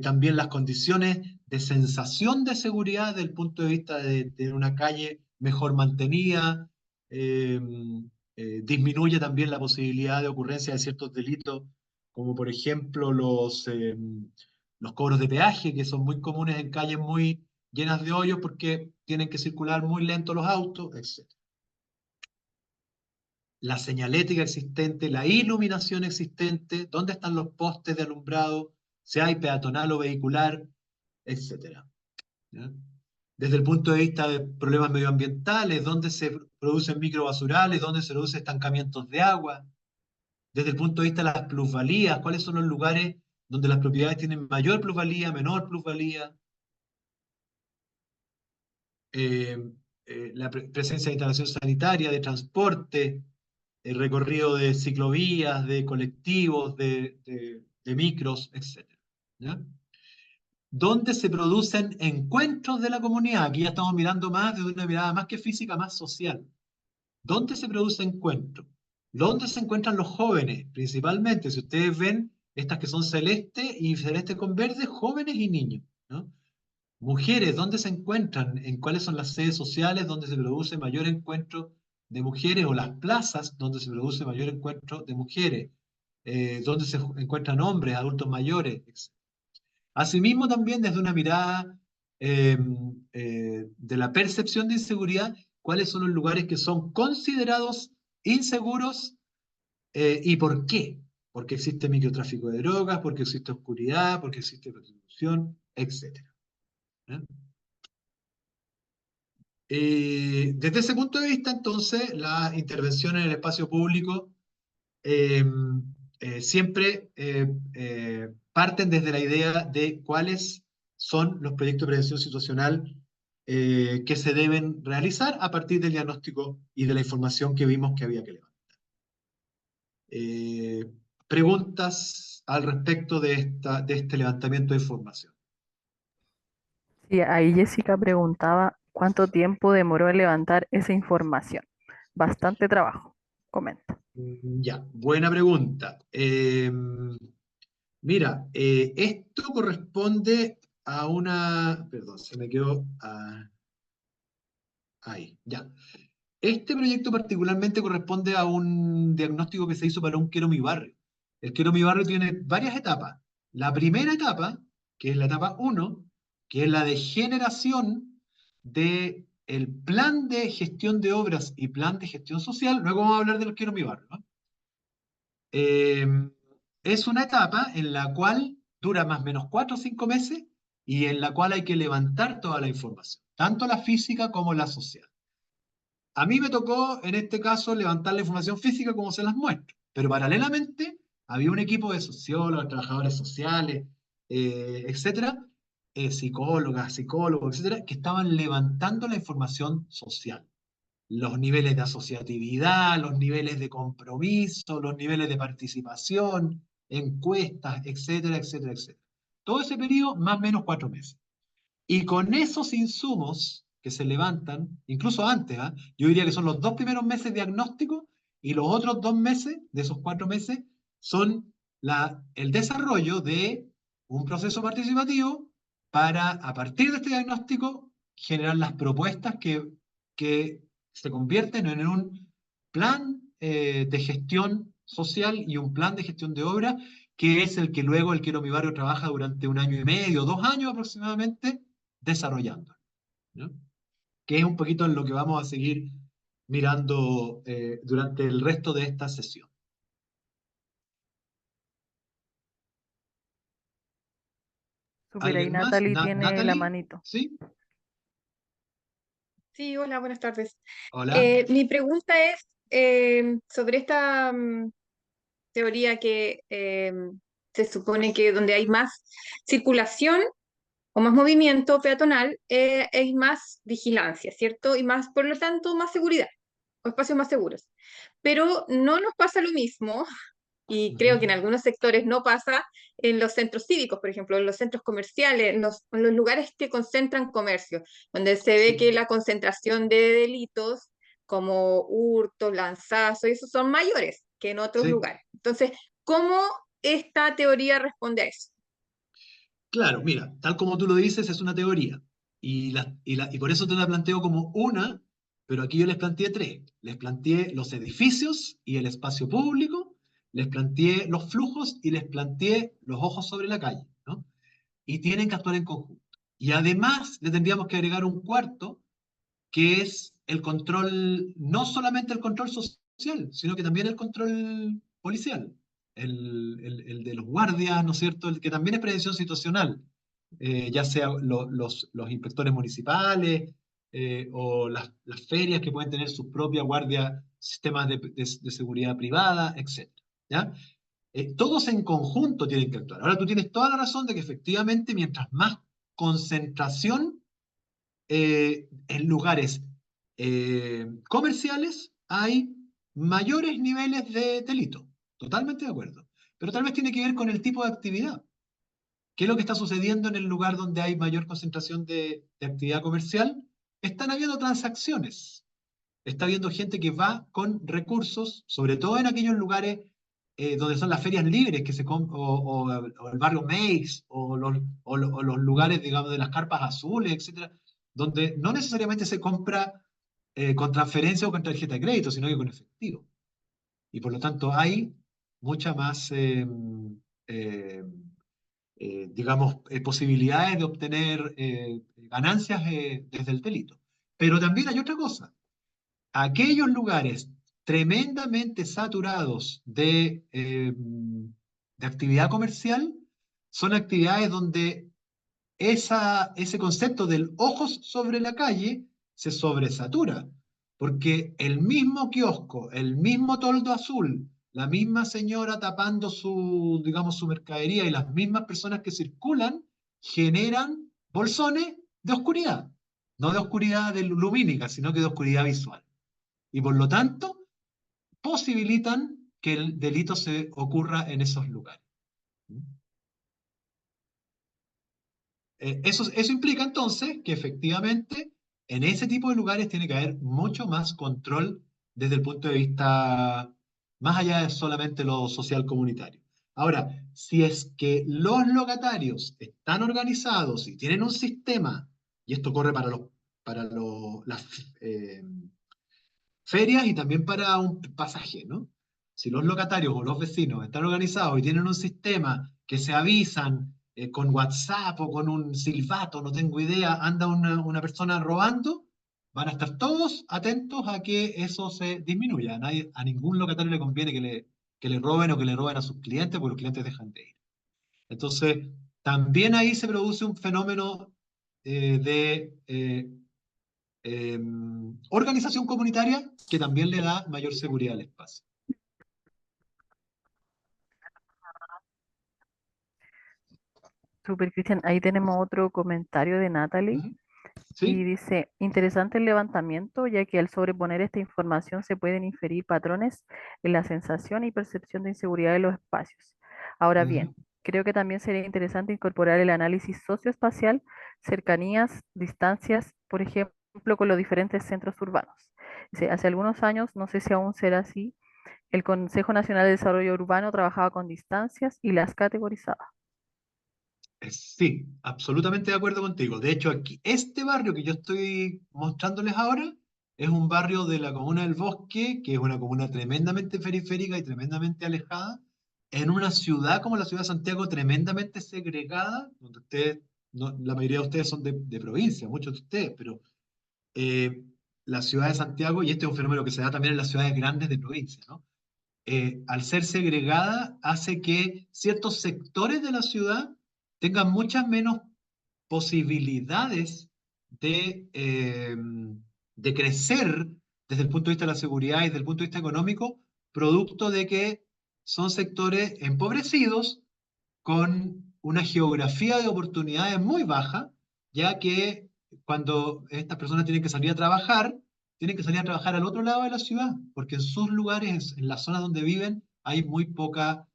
también las condiciones de sensación de seguridad desde el punto de vista de tener una calle mejor mantenida, disminuye también la posibilidad de ocurrencia de ciertos delitos, como por ejemplo los cobros de peaje, que son muy comunes en calles muy llenas de hoyos porque tienen que circular muy lento los autos, etc. La señalética existente, la iluminación existente, dónde están los postes de alumbrado, si hay peatonal o vehicular, etc. ¿Ya? desde el punto de vista de problemas medioambientales, dónde se producen microbasurales, dónde se producen estancamientos de agua, desde el punto de vista de las plusvalías, cuáles son los lugares donde las propiedades tienen mayor plusvalía, menor plusvalía, eh, la presencia de instalación sanitaria, de transporte, el recorrido de ciclovías, de colectivos, de micros, etc. ¿Ya? ¿Dónde se producen encuentros de la comunidad? Aquí ya estamos mirando más desde una mirada más que física, más social. ¿Dónde se produce encuentro? ¿Dónde se encuentran los jóvenes? Principalmente, si ustedes ven, estas que son celeste y celeste con verde, jóvenes y niños, ¿no? Mujeres, ¿dónde se encuentran? ¿En cuáles son las sedes sociales donde se produce mayor encuentro de mujeres o las plazas donde se produce mayor encuentro de mujeres? ¿Dónde se encuentran hombres, adultos mayores, etc. Asimismo, también desde una mirada de la percepción de inseguridad, cuáles son los lugares que son considerados inseguros y por qué. Porque existe microtráfico de drogas, porque existe oscuridad, porque existe prostitución, etc. Desde ese punto de vista, entonces, la intervención en el espacio público eh, siempre parten desde la idea de cuáles son los proyectos de prevención situacional que se deben realizar a partir del diagnóstico y de la información que vimos que había que levantar. Preguntas al respecto de este levantamiento de información. Sí, ahí Jessica preguntaba cuánto tiempo demoró en levantar esa información. Bastante trabajo, comenta. Ya, buena pregunta. Mira, esto corresponde a una... Perdón, se me quedó ahí, ya. Este proyecto particularmente corresponde a un diagnóstico que se hizo para un Quiero mi barrio. El Quiero mi barrio tiene varias etapas. La primera etapa, que es la etapa 1, que es la de generación de el plan de gestión de obras y plan de gestión social. Luego vamos a hablar del Quiero mi barrio, ¿no? Es una etapa en la cual dura más o menos 4 o 5 meses y en la cual hay que levantar toda la información, tanto la física como la social. A mí me tocó, en este caso, levantar la información física como se las muestro, pero paralelamente había un equipo de sociólogos, trabajadores sociales, etcétera, psicólogas, psicólogos, etcétera, que estaban levantando la información social, los niveles de asociatividad, los niveles de compromiso, los niveles de participación, encuestas, etcétera, etcétera, etcétera. Todo ese periodo, más o menos 4 meses. Y con esos insumos que se levantan, incluso antes, yo diría que son los 2 primeros meses de diagnóstico y los otros 2 meses de esos 4 meses son el desarrollo de un proceso participativo para, a partir de este diagnóstico, generar las propuestas que se convierten en un plan de gestión social y un plan de gestión de obra, que es el que luego el Quiero mi barrio trabaja durante 1 año y medio, 2 años aproximadamente, desarrollando, ¿no? Que es un poquito en lo que vamos a seguir mirando durante el resto de esta sesión. Super, ahí ¿Alguien más? Natalie tiene la ¿Natalie? manito. ¿Sí? Sí, hola, buenas tardes. Hola. Mi pregunta es sobre esta teoría que se supone que donde hay más circulación o más movimiento peatonal, hay más vigilancia, ¿cierto? Y más, por lo tanto, más seguridad o espacios más seguros. Pero no nos pasa lo mismo, y creo que en algunos sectores no pasa, en los centros cívicos, por ejemplo, en los centros comerciales, en los lugares que concentran comercio, donde se ve que la concentración de delitos como hurtos, lanzazos, esos son mayores que en otros Sí. lugares. Entonces, ¿cómo esta teoría responde a eso? Claro, mira, tal como tú lo dices, es una teoría. Y por eso te la planteo como una, pero aquí yo les planteé 3. Les planteé los edificios y el espacio público, les planteé los flujos y les planteé los ojos sobre la calle, ¿no? Y tienen que actuar en conjunto. Y además le tendríamos que agregar un cuarto, que es el control, no solamente el control social, sino que también el control policial, el de los guardias, ¿no es cierto? El que también es prevención situacional. ya sea los inspectores municipales o las ferias que pueden tener sus propias guardias, sistemas de seguridad privada, etc. ¿Ya? Todos en conjunto tienen que actuar. Ahora tú tienes toda la razón de que efectivamente mientras más concentración en lugares comerciales hay mayores niveles de delito. Totalmente de acuerdo. Pero tal vez tiene que ver con el tipo de actividad. ¿Qué es lo que está sucediendo en el lugar donde hay mayor concentración de actividad comercial? Están habiendo transacciones. Está habiendo gente que va con recursos, sobre todo en aquellos lugares donde son las ferias libres que o el barrio Meix o los lugares, digamos, de las carpas azules, etcétera, donde no necesariamente se compra con transferencia o con tarjeta de crédito, sino que con efectivo. Y por lo tanto hay mucha más, digamos, posibilidades de obtener ganancias desde el delito. Pero también hay otra cosa. Aquellos lugares tremendamente saturados de actividad comercial son actividades donde ese concepto del ojos sobre la calle se sobresatura, porque el mismo kiosco, el mismo toldo azul, la misma señora tapando su, digamos, su mercadería y las mismas personas que circulan generan bolsones de oscuridad, no de oscuridad lumínica, sino que de oscuridad visual. Y por lo tanto, posibilitan que el delito se ocurra en esos lugares. Eso implica entonces que efectivamente en ese tipo de lugares tiene que haber mucho más control desde el punto de vista más allá de solamente lo social comunitario. Ahora, si es que los locatarios están organizados y tienen un sistema, y esto corre para las ferias y también para un pasaje, ¿no? Si los locatarios o los vecinos están organizados y tienen un sistema que se avisan con WhatsApp o con un silbato, no tengo idea, anda una persona robando, van a estar todos atentos a que eso se disminuya. A ningún locatario le conviene que le roben o que le roben a sus clientes porque los clientes dejan de ir. Entonces, también ahí se produce un fenómeno de organización comunitaria que también le da mayor seguridad al espacio. Super, Cristian. Ahí tenemos otro comentario de Natalie ¿Mm? y ¿Sí? dice, interesante el levantamiento, ya que al sobreponer esta información se pueden inferir patrones en la sensación y percepción de inseguridad de los espacios. Ahora bien, Ujú. creo que también sería interesante incorporar el análisis socioespacial, cercanías, distancias, por ejemplo, con los diferentes centros urbanos. Dice, hace algunos años, no sé si aún será así, el Consejo Nacional de Desarrollo Urbano trabajaba con distancias y las categorizaba. Sí, absolutamente de acuerdo contigo. De hecho, aquí, este barrio que yo estoy mostrándoles ahora es un barrio de la comuna del Bosque, que es una comuna tremendamente periférica y tremendamente alejada, en una ciudad como la ciudad de Santiago, tremendamente segregada, donde ustedes, la mayoría de ustedes son de provincia, muchos de ustedes, pero eh, la ciudad de Santiago, y este es un fenómeno que se da también en las ciudades grandes de provincia, ¿no? Al ser segregada, hace que ciertos sectores de la ciudad tengan muchas menos posibilidades de crecer desde el punto de vista de la seguridad y desde el punto de vista económico, producto de que son sectores empobrecidos con una geografía de oportunidades muy baja, ya que cuando estas personas tienen que salir a trabajar, tienen que salir a trabajar al otro lado de la ciudad, porque en sus lugares, en las zonas donde viven, hay muy poca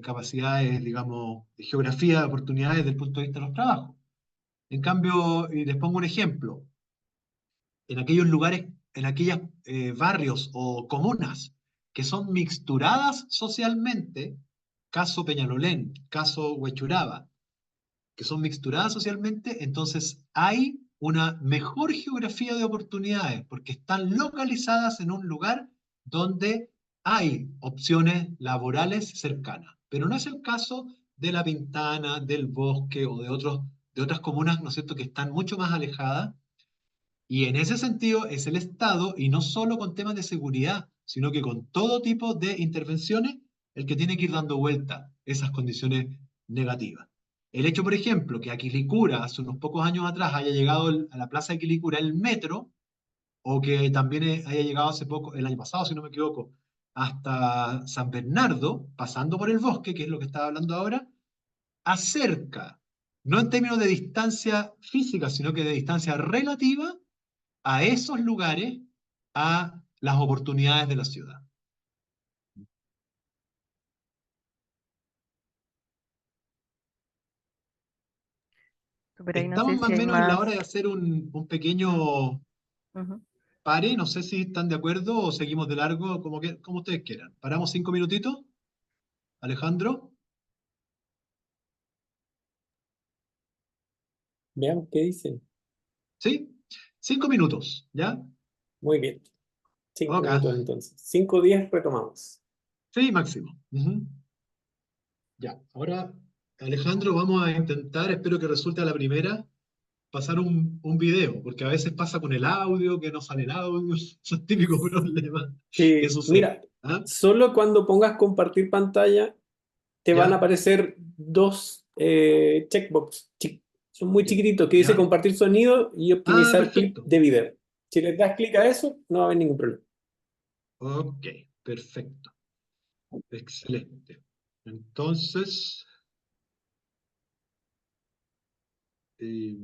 capacidades, digamos, de geografía de oportunidades desde el punto de vista de los trabajos. En cambio, y les pongo un ejemplo, en aquellos lugares, en aquellos barrios o comunas que son mixturadas socialmente, caso Peñalolén, caso Huechuraba, que son mixturadas socialmente, entonces hay una mejor geografía de oportunidades porque están localizadas en un lugar donde hay opciones laborales cercanas. Pero no es el caso de La Pintana, del Bosque o de otras comunas, ¿no es cierto?, que están mucho más alejadas. Y en ese sentido es el Estado, y no solo con temas de seguridad, sino que con todo tipo de intervenciones, el que tiene que ir dando vuelta esas condiciones negativas. El hecho, por ejemplo, que a Quilicura hace unos pocos años atrás haya llegado a la plaza de Quilicura el metro, o que también haya llegado hace poco, el año pasado, si no me equivoco, hasta San Bernardo, pasando por el bosque, que es lo que estaba hablando ahora, acerca, no en términos de distancia física, sino que de distancia relativa, a esos lugares, a las oportunidades de la ciudad. Super, ahí no Estamos sé más si o hay menos en la más. hora de hacer un pequeño Ujú. pare, no sé si están de acuerdo o seguimos de largo, como ustedes quieran. ¿Paramos 5 minutitos, Alejandro? Veamos qué dicen. ¿Sí? 5 minutos, ¿ya? Muy bien. 5 minutos Ok. entonces. 5:10 retomamos. Sí, máximo. Ujú. Ya, ahora, Alejandro, vamos a intentar, espero que resulte a la primera, pasar un video, porque a veces pasa con el audio, que no sale el audio, esos típicos problemas que Sí, suceden. mira, ¿Ah? solo cuando pongas compartir pantalla te van a ¿Ya? aparecer dos checkbox. Son muy ¿Ya? chiquititos que dice ¿Ya? compartir sonido y Ah, optimizar clip perfecto. de video. Si les das clic a eso, no va a haber ningún problema. Ok, perfecto. Excelente. Entonces, eh,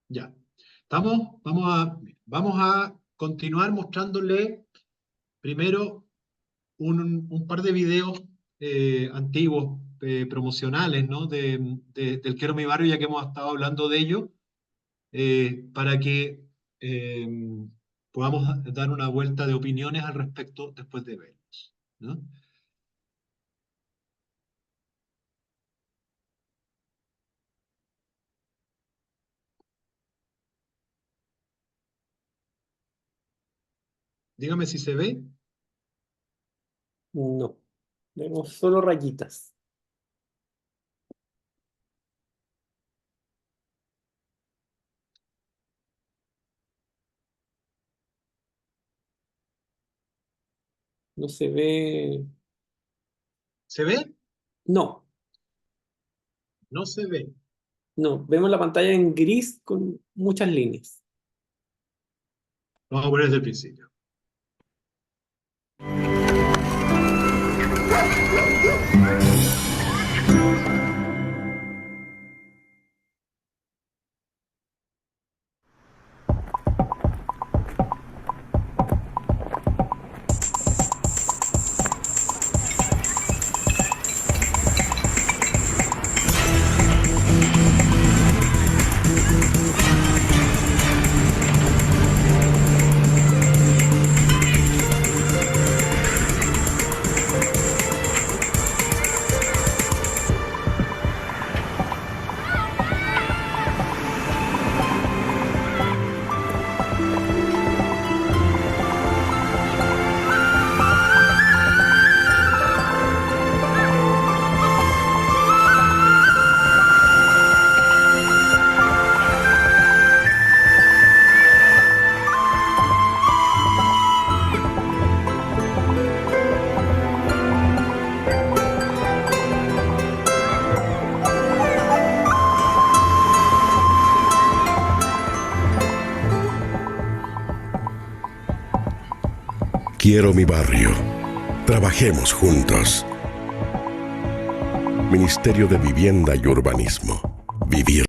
ya. Vamos a continuar mostrándole primero un par de videos antiguos, promocionales, ¿no? Del Quiero Mi Barrio, ya que hemos estado hablando de ello, para que eh, podamos dar una vuelta de opiniones al respecto después de verlos, ¿no? Dígame si se ve. No, vemos solo rayitas. No se ve. ¿Se ve? No, No se ve. no. Vemos la pantalla en gris con muchas líneas. Vamos a poner desde el principio. Quiero mi barrio. Trabajemos juntos. Ministerio de Vivienda y Urbanismo. Vivir.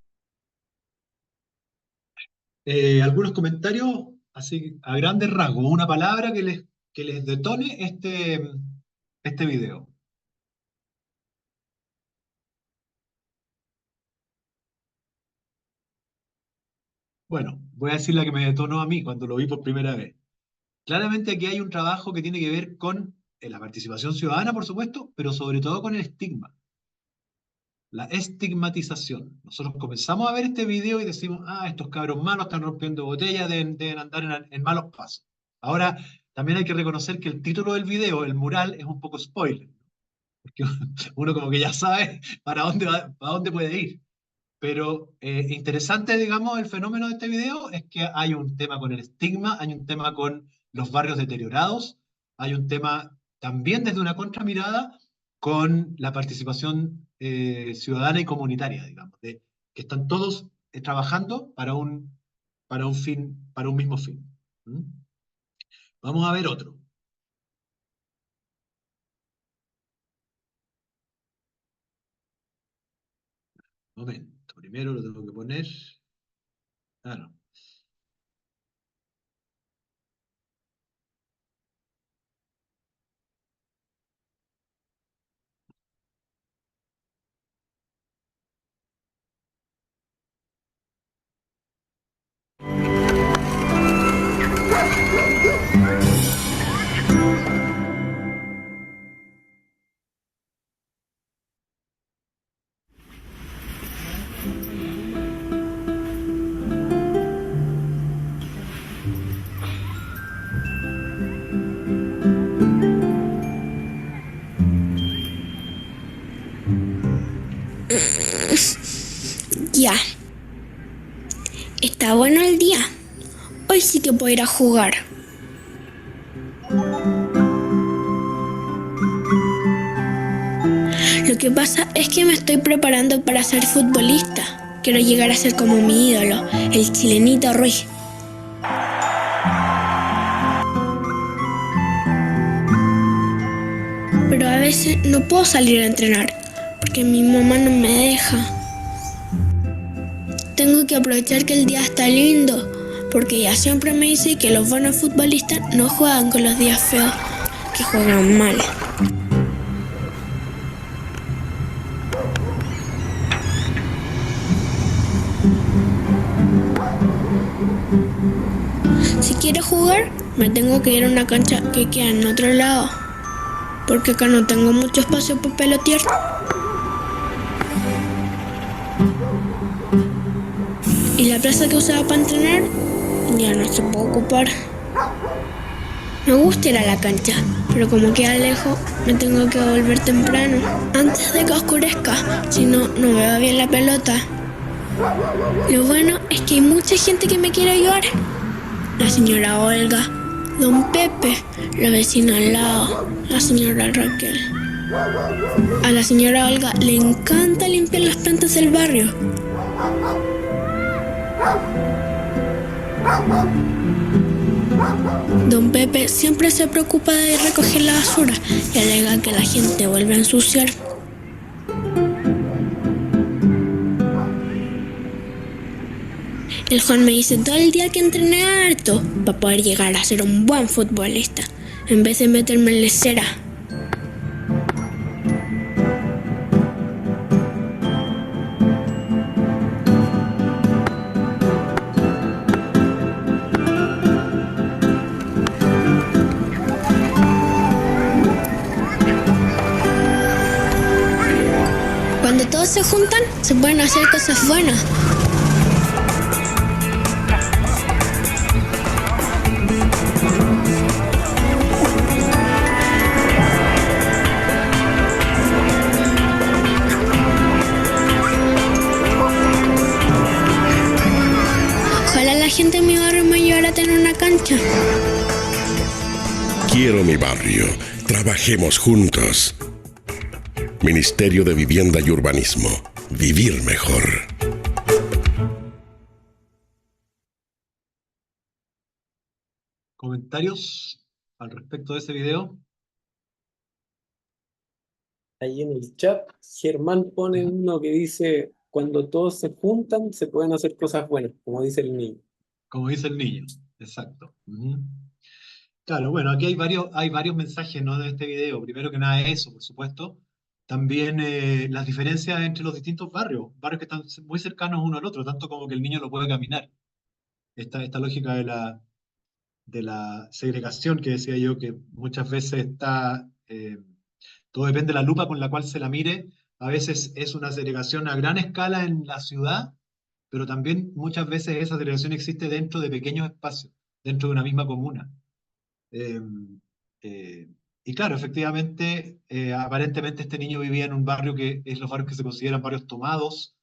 Algunos comentarios, así a grandes rasgos, una palabra que les detone este video. Bueno, voy a decir la que me detonó a mí cuando lo vi por primera vez. Claramente aquí hay un trabajo que tiene que ver con la participación ciudadana, por supuesto, pero sobre todo con el estigma, la estigmatización. Nosotros comenzamos a ver este video y decimos, ah, estos cabros malos están rompiendo botellas, deben andar en malos pasos. Ahora, también hay que reconocer que el título del video, el mural, es un poco spoiler, porque uno como que ya sabe para dónde puede ir. Pero interesante, digamos, el fenómeno de este video es que hay un tema con el estigma, hay un tema con los barrios deteriorados, hay un tema también desde una contramirada con la participación ciudadana y comunitaria, digamos, de que están todos trabajando para un fin, para un mismo fin. ¿Mm? Vamos a ver otro. Momento, primero lo tengo que poner. Ah, no. Ya. Está bueno el día. Hoy sí que puedo ir a jugar. Lo que pasa es que me estoy preparando para ser futbolista. Quiero llegar a ser como mi ídolo, el Chilenito Ruiz. Pero a veces no puedo salir a entrenar porque mi mamá no me deja. Tengo que aprovechar que el día está lindo, porque ella siempre me dice que los buenos futbolistas no juegan con los días feos, que juegan mal. Si quiero jugar, me tengo que ir a una cancha que queda en otro lado, porque acá no tengo mucho espacio para pelotear. Y la plaza que usaba para entrenar ya no se puede ocupar. Me gusta ir a la cancha, pero como queda lejos, me tengo que volver temprano, antes de que oscurezca, si no, no veo bien la pelota. Lo bueno es que hay mucha gente que me quiere ayudar. La señora Olga, don Pepe, la vecina al lado, la señora Raquel. A la señora Olga le encanta limpiar las plantas del barrio. Don Pepe siempre se preocupa de recoger la basura y alega que la gente vuelve a ensuciar. El Juan me dice todo el día que entrené harto para poder llegar a ser un buen futbolista, en vez de meterme en lesera. Cuando todos se juntan, se pueden hacer cosas buenas. Ojalá la gente en mi barrio me ayudara a tener una cancha. Quiero mi barrio. Trabajemos juntos. Ministerio de Vivienda y Urbanismo. Vivir mejor. ¿Comentarios al respecto de ese video? Ahí en el chat, Germán pone uno que dice, cuando todos se juntan, se pueden hacer cosas buenas, como dice el niño. Como dice el niño, exacto. Claro, bueno, aquí hay varios mensajes, ¿no?, de este video. Primero que nada eso, por supuesto. También las diferencias entre los distintos barrios que están muy cercanos uno al otro, tanto como que el niño lo puede caminar. Esta lógica de la segregación que decía yo, que muchas veces todo depende de la lupa con la cual se la mire. A veces es una segregación a gran escala en la ciudad, pero también muchas veces esa segregación existe dentro de pequeños espacios, dentro de una misma comuna. Eh, eh, y claro, efectivamente, aparentemente este niño vivía en un barrio que es los barrios que se consideran barrios tomados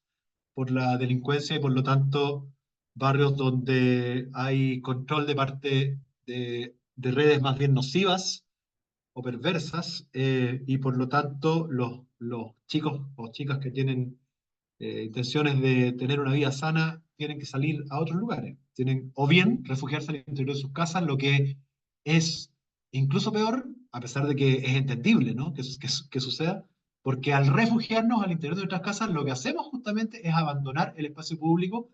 por la delincuencia y por lo tanto barrios donde hay control de parte de redes más bien nocivas o perversas, y por lo tanto los chicos o chicas que tienen intenciones de tener una vida sana tienen que salir a otros lugares. Tienen o bien refugiarse al interior de sus casas, lo que es incluso peor, a pesar de que es entendible, ¿no? que suceda, porque al refugiarnos al interior de nuestras casas, lo que hacemos justamente es abandonar el espacio público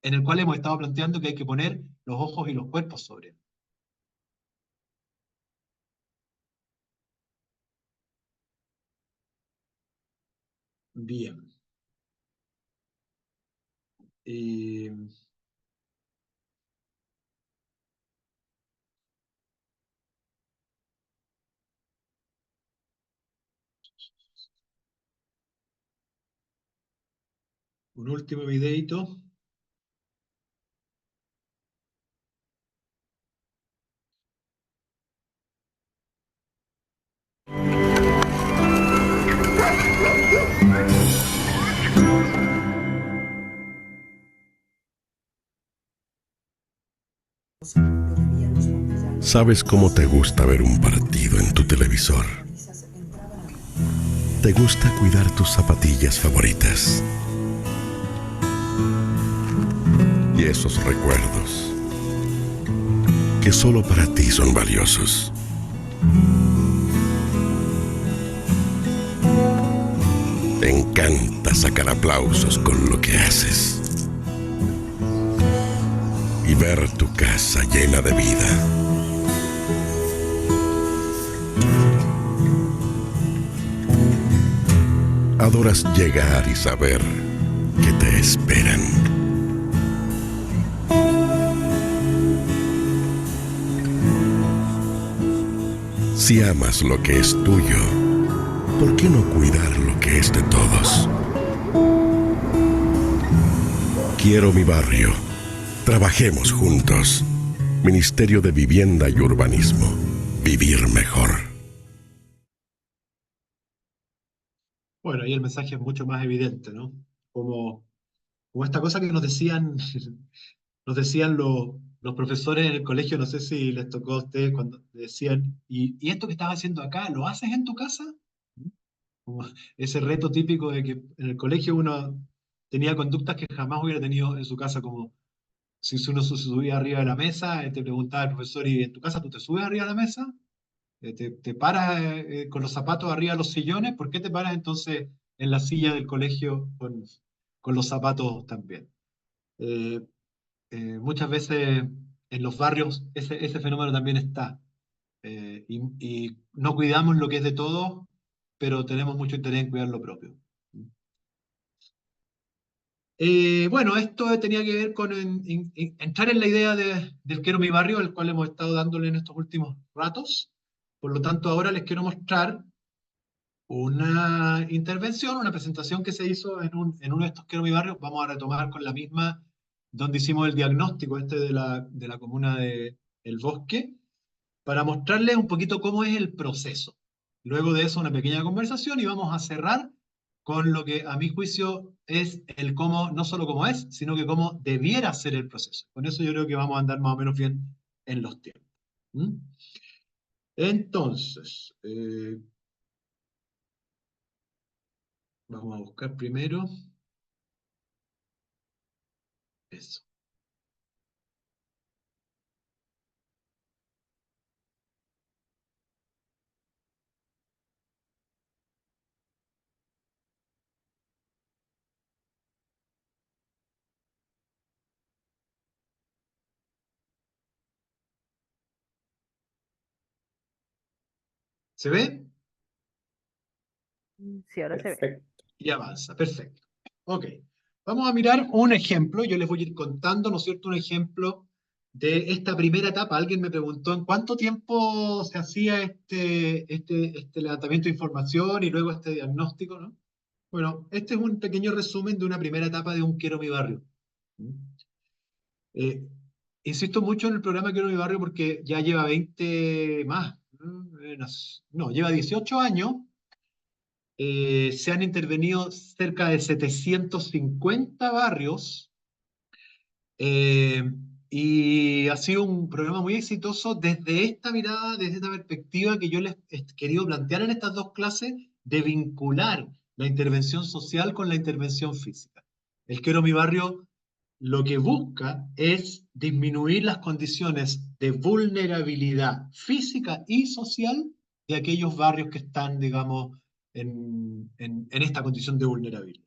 en el cual hemos estado planteando que hay que poner los ojos y los cuerpos sobre él. Bien. Eh, un último videito. ¿Sabes cómo te gusta ver un partido en tu televisor? ¿Te gusta cuidar tus zapatillas favoritas? Y esos recuerdos, que solo para ti son valiosos. Te encanta sacar aplausos con lo que haces y ver tu casa llena de vida. Adoras llegar y saber que te esperan. Si amas lo que es tuyo, ¿por qué no cuidar lo que es de todos? Quiero mi barrio. Trabajemos juntos. Ministerio de Vivienda y Urbanismo. Vivir mejor. Bueno, ahí el mensaje es mucho más evidente, ¿no? Como esta cosa que nos decían, nos decían los profesores en el colegio, no sé si les tocó a ustedes cuando decían, ¿y esto que estás haciendo acá, lo haces en tu casa? Como ese reto típico de que en el colegio uno tenía conductas que jamás hubiera tenido en su casa, como si uno se subía arriba de la mesa, te preguntaba el profesor, ¿y en tu casa tú te subes arriba de la mesa? ¿Te paras con los zapatos arriba de los sillones? ¿Por qué te paras entonces en la silla del colegio con los zapatos también? Eh, Muchas veces en los barrios ese fenómeno también está. Y no cuidamos lo que es de todos, pero tenemos mucho interés en cuidar lo propio. Bueno, esto tenía que ver con entrar en la idea del Quiero mi barrio, al cual hemos estado dándole en estos últimos ratos. Por lo tanto, ahora les quiero mostrar una intervención, una presentación que se hizo en uno de estos Quiero mi barrio. Vamos a retomar con la misma donde hicimos el diagnóstico de la comuna de El Bosque, para mostrarles un poquito cómo es el proceso. Luego de eso, una pequeña conversación y vamos a cerrar con lo que a mi juicio es el cómo, no solo cómo es, sino que cómo debiera ser el proceso. Con eso yo creo que vamos a andar más o menos bien en los tiempos. ¿Mm? Entonces, vamos a buscar primero eso. ¿Se ve? Sí, ahora se ve. Perfecto. Y avanza, perfecto. Ok, vamos a mirar un ejemplo, yo les voy a ir contando, ¿no es cierto?, un ejemplo de esta primera etapa. Alguien me preguntó en cuánto tiempo se hacía este levantamiento de información y luego este diagnóstico, ¿no? Bueno, este es un pequeño resumen de una primera etapa de un Quiero mi barrio. Eh, Insisto mucho en el programa Quiero mi barrio porque ya lleva 20 más, no, lleva 18 años. Se han intervenido cerca de 750 barrios, Y ha sido un programa muy exitoso desde esta mirada, desde esta perspectiva que yo les he querido plantear en estas dos clases, de vincular la intervención social con la intervención física. El Quiero Mi Barrio lo que busca es disminuir las condiciones de vulnerabilidad física y social de aquellos barrios que están, digamos, en esta condición de vulnerabilidad.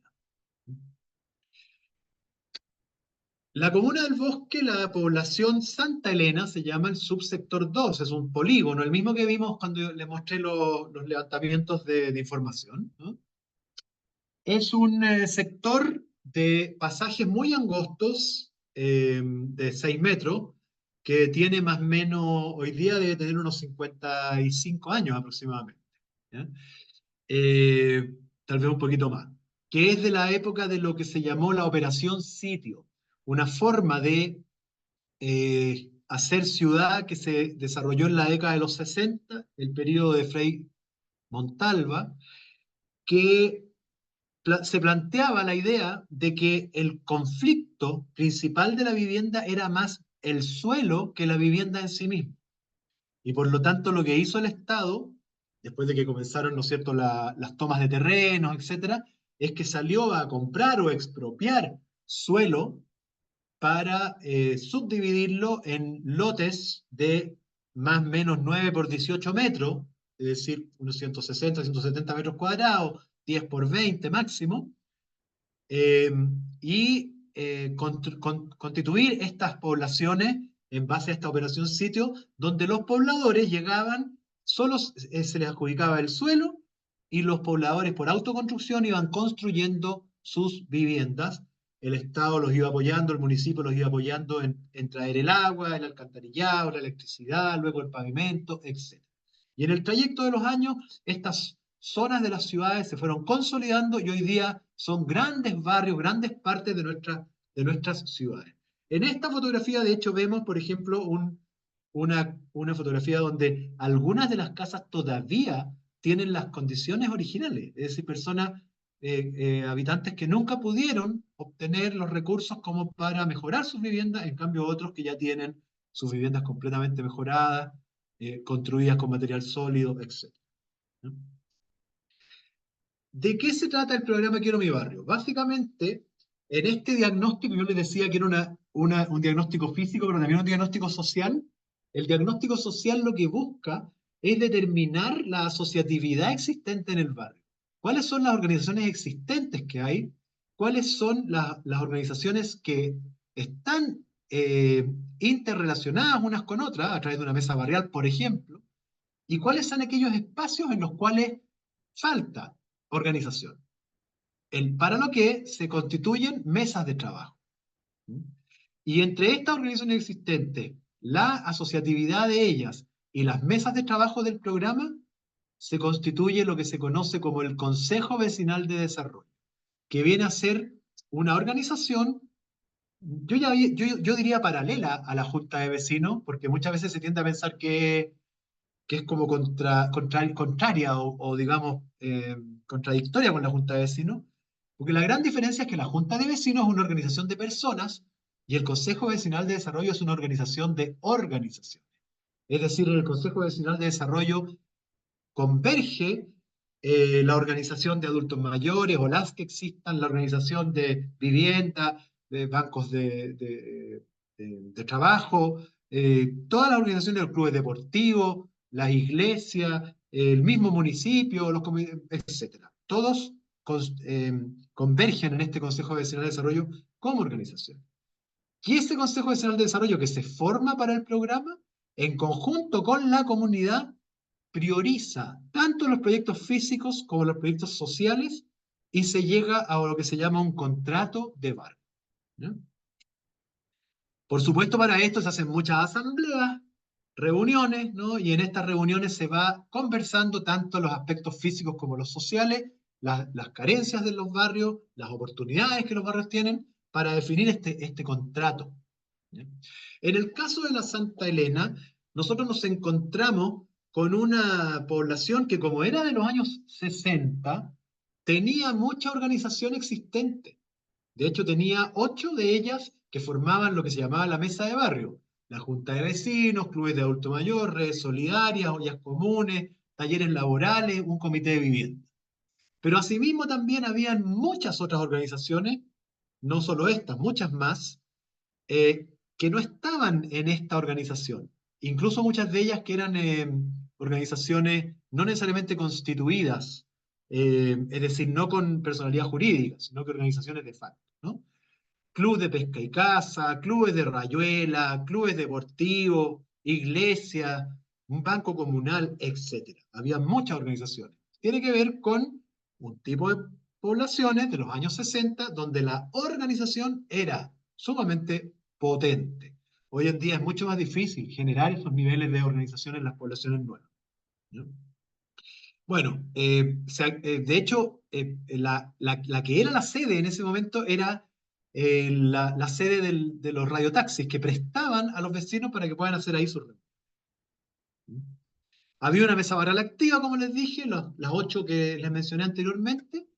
La comuna del Bosque, la población Santa Elena, se llama el subsector 2, es un polígono, el mismo que vimos cuando les mostré los levantamientos de información, ¿no? Es un sector de pasajes muy angostos, de 6 metros, que tiene más o menos, hoy día debe tener unos 55 años aproximadamente, ¿ya? Tal vez un poquito más, que es de la época de lo que se llamó la Operación Sitio, una forma de hacer ciudad que se desarrolló en la década de los 60, el periodo de Frei Montalva, que se planteaba la idea de que el conflicto principal de la vivienda era más el suelo que la vivienda en sí misma. Y por lo tanto lo que hizo el Estado, después de que comenzaron, ¿no es cierto?, las tomas de terrenos, etcétera, es que salió a comprar o expropiar suelo para subdividirlo en lotes de más o menos 9 por 18 metros, es decir, unos 160, 170 metros cuadrados, 10 por 20 máximo, y constituir estas poblaciones en base a esta operación sitio, donde los pobladores llegaban, solo se les adjudicaba el suelo, y los pobladores por autoconstrucción iban construyendo sus viviendas. El Estado los iba apoyando, el municipio los iba apoyando en traer el agua, el alcantarillado, la electricidad, luego el pavimento, etc. Y en el trayecto de los años, estas zonas de las ciudades se fueron consolidando y hoy día son grandes barrios, grandes partes de nuestras ciudades. En esta fotografía, de hecho, vemos, por ejemplo, una fotografía donde algunas de las casas todavía tienen las condiciones originales, es decir, personas, habitantes que nunca pudieron obtener los recursos como para mejorar sus viviendas, en cambio otros que ya tienen sus viviendas completamente mejoradas, construidas con material sólido, etc. ¿No? ¿De qué se trata el programa Quiero Mi Barrio? Básicamente, en este diagnóstico, yo les decía que era un diagnóstico físico, pero también un diagnóstico social. El diagnóstico social lo que busca es determinar la asociatividad existente en el barrio. ¿Cuáles son las organizaciones existentes que hay? ¿Cuáles son las organizaciones que están interrelacionadas unas con otras a través de una mesa barrial, por ejemplo? ¿Y cuáles son aquellos espacios en los cuales falta organización? Para lo que se constituyen mesas de trabajo. Y entre estas organizaciones existentes, la asociatividad de ellas y las mesas de trabajo del programa, se constituye lo que se conoce como el Consejo Vecinal de Desarrollo, que viene a ser una organización, yo diría paralela a la Junta de Vecinos, porque muchas veces se tiende a pensar que es como contraria o digamos, contradictoria con la Junta de Vecinos, porque la gran diferencia es que la Junta de Vecinos es una organización de personas y el Consejo Vecinal de Desarrollo es una organización de organizaciones. Es decir, en el Consejo Vecinal de Desarrollo converge la organización de adultos mayores o las que existan, la organización de vivienda, de bancos de trabajo, todas las organizaciones de los clubes deportivos, las iglesias, el mismo municipio, etc. Todos convergen en este Consejo Vecinal de Desarrollo como organización. Y ese Consejo Vecinal de Desarrollo que se forma para el programa, en conjunto con la comunidad, prioriza tanto los proyectos físicos como los proyectos sociales y se llega a lo que se llama un contrato de barrio, ¿no? Por supuesto, para esto se hacen muchas asambleas, reuniones, ¿no? Y en estas reuniones se va conversando tanto los aspectos físicos como los sociales, las carencias de los barrios, las oportunidades que los barrios tienen para definir este contrato, ¿no? En el caso de la Santa Elena, nosotros nos encontramos con una población que, como era de los años 60, tenía mucha organización existente. De hecho, tenía 8 de ellas que formaban lo que se llamaba la mesa de barrio. La junta de vecinos, clubes de adulto mayor, redes solidarias, ollas comunes, talleres laborales, un comité de vivienda. Pero asimismo también habían muchas otras organizaciones, no solo estas, muchas más, que no estaban en esta organización. Incluso muchas de ellas que eran organizaciones no necesariamente constituidas, es decir, no con personalidad jurídica, sino que organizaciones de facto, ¿no? Clubes de pesca y caza, clubes de rayuela, clubes deportivos, iglesias, un banco comunal, etc. Había muchas organizaciones. Tiene que ver con un tipo de poblaciones de los años 60 donde la organización era sumamente potente. Hoy en día es mucho más difícil generar esos niveles de organización en las poblaciones nuevas, ¿no? Bueno, de hecho, la que era la sede en ese momento era la sede de los radiotaxis que prestaban a los vecinos para que puedan hacer ahí su reunión. Había una mesa barral activa, como les dije, las 8 que les mencioné anteriormente.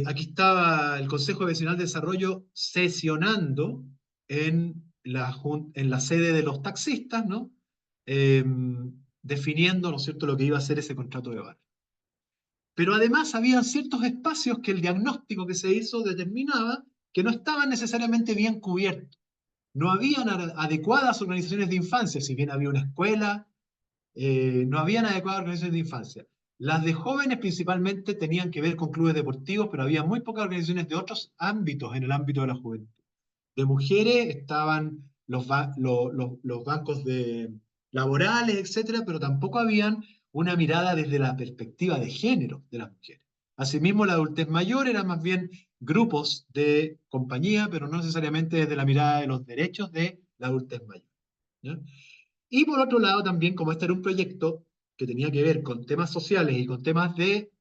Aquí estaba el Consejo Vecinal de Desarrollo sesionando en la sede de los taxistas, ¿no? Definiendo, ¿no es cierto?, lo que iba a ser ese contrato de barrio. Pero además había ciertos espacios que el diagnóstico que se hizo determinaba que no estaban necesariamente bien cubiertos. No habían adecuadas organizaciones de infancia, si bien había una escuela, no habían adecuadas organizaciones de infancia. Las de jóvenes principalmente tenían que ver con clubes deportivos, pero había muy pocas organizaciones de otros ámbitos en el ámbito de la juventud. De mujeres estaban los bancos laborales, etcétera, pero tampoco habían una mirada desde la perspectiva de género de las mujeres. Asimismo, la adultez mayor eran más bien grupos de compañía, pero no necesariamente desde la mirada de los derechos de la adultez mayor, ¿ya? Y por otro lado también, como este era un proyecto que tenía que ver con temas sociales y con temas de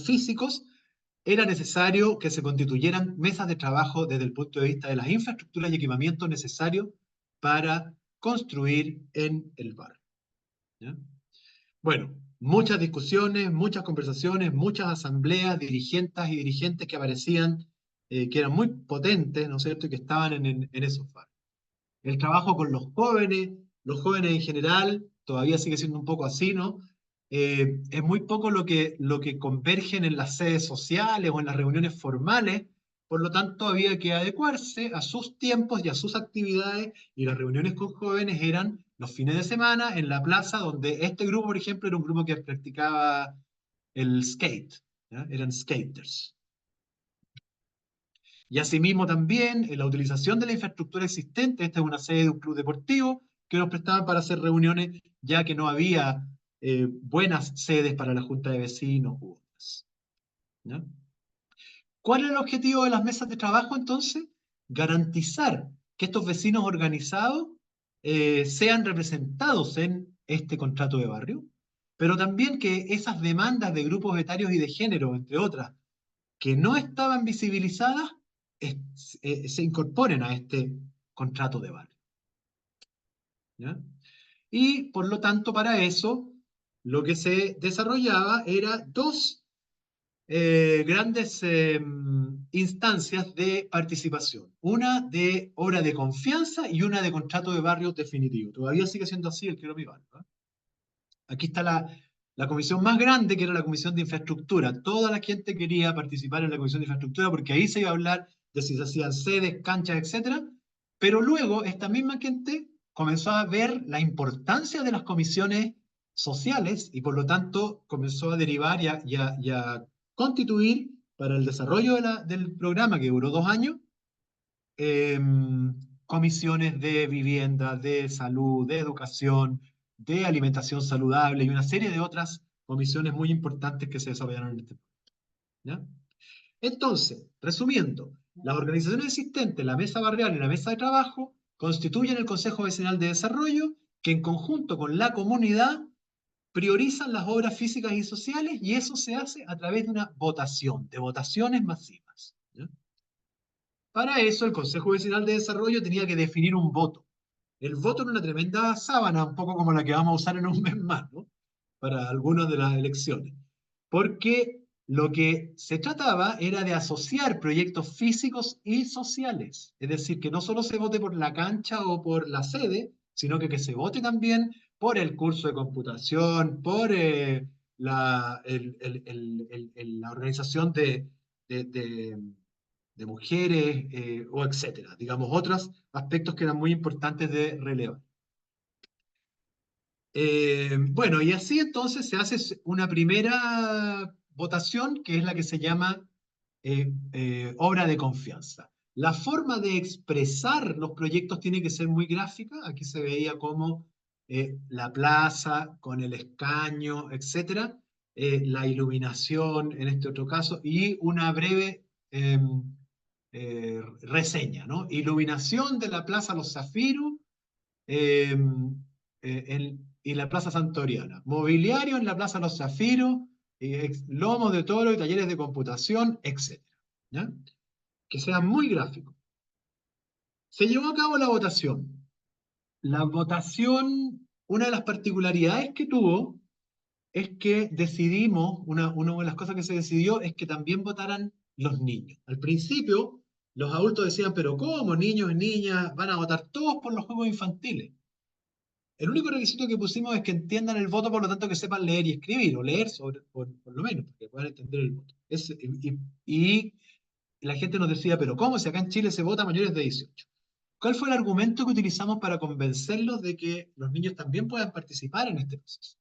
físicos, era necesario que se constituyeran mesas de trabajo desde el punto de vista de las infraestructuras y equipamientos necesarios para construir en el barrio, ¿ya? Bueno, muchas discusiones, muchas conversaciones, muchas asambleas, dirigentes y dirigentes que aparecían, que eran muy potentes, ¿no es cierto?, y que estaban en esos barrios. El trabajo con los jóvenes en general, todavía sigue siendo un poco así, ¿no? Es muy poco lo que convergen en las sedes sociales o en las reuniones formales, por lo tanto había que adecuarse a sus tiempos y a sus actividades, y las reuniones con jóvenes eran los fines de semana en la plaza, donde este grupo, por ejemplo, era un grupo que practicaba el skate, ¿ya? Eran skaters. Y asimismo también en la utilización de la infraestructura existente, esta es una sede de un club deportivo, que nos prestaban para hacer reuniones, ya que no había buenas sedes para la junta de vecinos u otras, ¿ya? ¿Cuál era el objetivo de las mesas de trabajo entonces? Garantizar que estos vecinos organizados sean representados en este contrato de barrio, pero también que esas demandas de grupos etarios y de género, entre otras, que no estaban visibilizadas, se incorporen a este contrato de barrio, ¿ya? Y por lo tanto, para eso, lo que se desarrollaba era 2 grandes instancias de participación. Una de obra de confianza y una de contrato de barrio definitivo. Todavía sigue siendo así el Quiero mi barrio, ¿eh? Aquí está la comisión más grande, que era la comisión de infraestructura. Toda la gente quería participar en la comisión de infraestructura porque ahí se iba a hablar de si se hacían sedes, canchas, etc. Pero luego esta misma gente comenzó a ver la importancia de las comisiones sociales y por lo tanto comenzó a derivar y a constituir para el desarrollo del programa, que duró 2 años, comisiones de vivienda, de salud, de educación, de alimentación saludable y una serie de otras comisiones muy importantes que se desarrollaron en este programa, ¿ya? Entonces, resumiendo, las organizaciones existentes, la mesa barrial y la mesa de trabajo, constituyen el Consejo Vecinal de Desarrollo, que en conjunto con la comunidad priorizan las obras físicas y sociales, y eso se hace a través de una votación, de votaciones masivas, ¿ya? Para eso, el Consejo Vecinal de Desarrollo tenía que definir un voto. El voto era una tremenda sábana, un poco como la que vamos a usar en un mes más, ¿no?, para algunas de las elecciones. Porque lo que se trataba era de asociar proyectos físicos y sociales. Es decir, que no solo se vote por la cancha o por la sede, sino que se vote también por el curso de computación, por la organización de mujeres, o etcétera. Digamos, otros aspectos que eran muy importantes de relevar. Bueno, y así entonces se hace una primera votación, que es la que se llama obra de confianza. La forma de expresar los proyectos tiene que ser muy gráfica. Aquí se veía como la plaza con el escaño, etcétera, la iluminación en este otro caso, y una breve reseña, ¿no? Iluminación de la Plaza Los Zafiros, y la Plaza Santoriana. Mobiliario en la Plaza Los Zafiros, lomos de toro y talleres de computación, etc. ¿Ya? Que sea muy gráfico. Se llevó a cabo la votación. La votación, una de las particularidades que tuvo es que decidimos, una de las cosas que se decidió es que también votaran los niños. Al principio, los adultos decían, pero ¿cómo? Niños y niñas van a votar todos por los juegos infantiles. El único requisito que pusimos es que entiendan el voto, por lo tanto que sepan leer y escribir, o leer por lo menos, para que puedan entender el voto. Y la gente nos decía, pero ¿cómo? Si acá en Chile se vota a mayores de 18. ¿Cuál fue el argumento que utilizamos para convencerlos de que los niños también puedan participar en este proceso?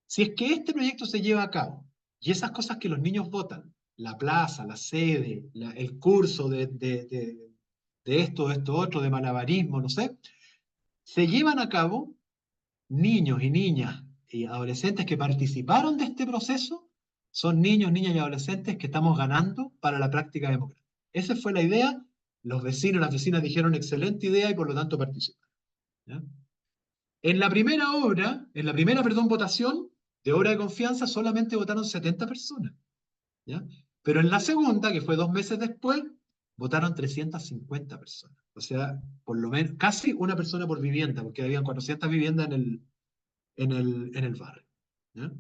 Si es que este proyecto se lleva a cabo, y esas cosas que los niños votan, la plaza, la sede, el curso de esto, otro, de malabarismo, no sé, se llevan a cabo, niños y niñas y adolescentes que participaron de este proceso son niños, niñas y adolescentes que estamos ganando para la práctica democrática. Esa fue la idea. Los vecinos, las vecinas dijeron excelente idea y por lo tanto participaron. ¿Ya? En la primera votación de obra de confianza solamente votaron 70 personas. ¿Ya? Pero en la segunda, que fue 2 meses después, votaron 350 personas. O sea, por lo menos casi una persona por vivienda, porque habían 400 viviendas en el barrio. ¿Ya?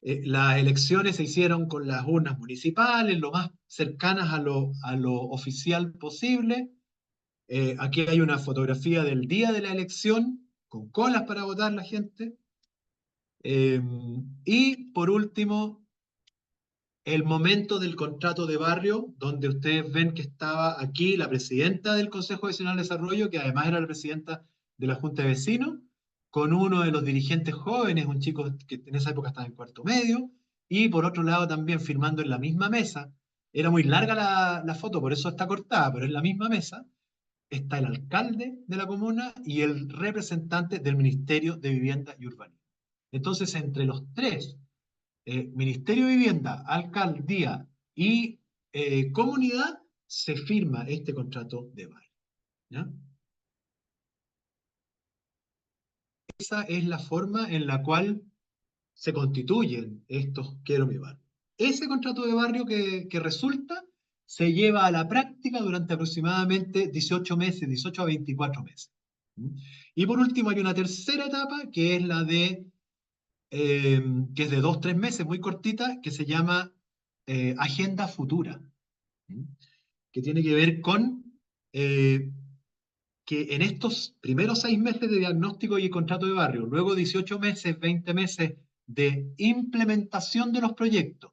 Las elecciones se hicieron con las urnas municipales, lo más cercanas a lo oficial posible. Aquí hay una fotografía del día de la elección, con colas para votar la gente. Y por último, el momento del contrato de barrio, donde ustedes ven que estaba aquí la presidenta del Consejo Vecinal de Desarrollo, que además era la presidenta de la Junta de Vecinos, con uno de los dirigentes jóvenes, un chico que en esa época estaba en cuarto medio, y por otro lado también firmando en la misma mesa. Era muy larga la foto, por eso está cortada, pero en la misma mesa está el alcalde de la comuna y el representante del Ministerio de Vivienda y Urbanismo. Entonces, entre los tres, Ministerio de Vivienda, Alcaldía y Comunidad, se firma este contrato de barrio. ¿Ya? Esa es la forma en la cual se constituyen estos Quiero mi barrio. Ese contrato de barrio que resulta se lleva a la práctica durante aproximadamente 18 meses, 18 a 24 meses. Y por último hay una tercera etapa que es la de que es de 2-3 meses, muy cortita, que se llama Agenda Futura, que tiene que ver con que en estos primeros 6 meses de diagnóstico y contrato de barrio, luego 18 meses, 20 meses de implementación de los proyectos,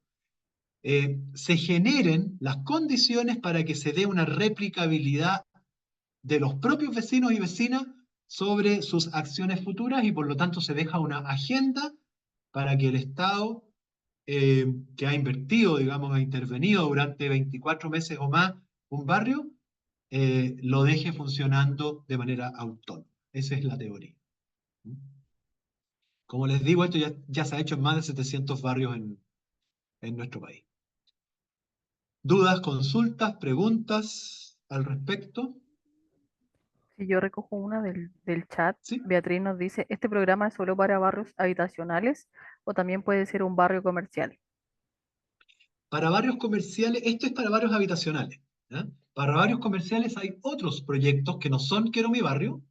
se generen las condiciones para que se dé una replicabilidad de los propios vecinos y vecinas sobre sus acciones futuras y por lo tanto se deja una agenda para que el Estado, que ha invertido, digamos, ha intervenido durante 24 meses o más un barrio, lo deje funcionando de manera autónoma. Esa es la teoría. Como les digo, esto ya se ha hecho en más de 700 barrios en nuestro país. ¿Dudas, consultas, preguntas al respecto? Si yo recojo una del chat, ¿Sí? Beatriz nos dice, ¿este programa es solo para barrios habitacionales o también puede ser un barrio comercial? Para barrios comerciales, esto es para barrios habitacionales. ¿Ya? Para barrios comerciales hay otros proyectos que no son Quiero mi barrio,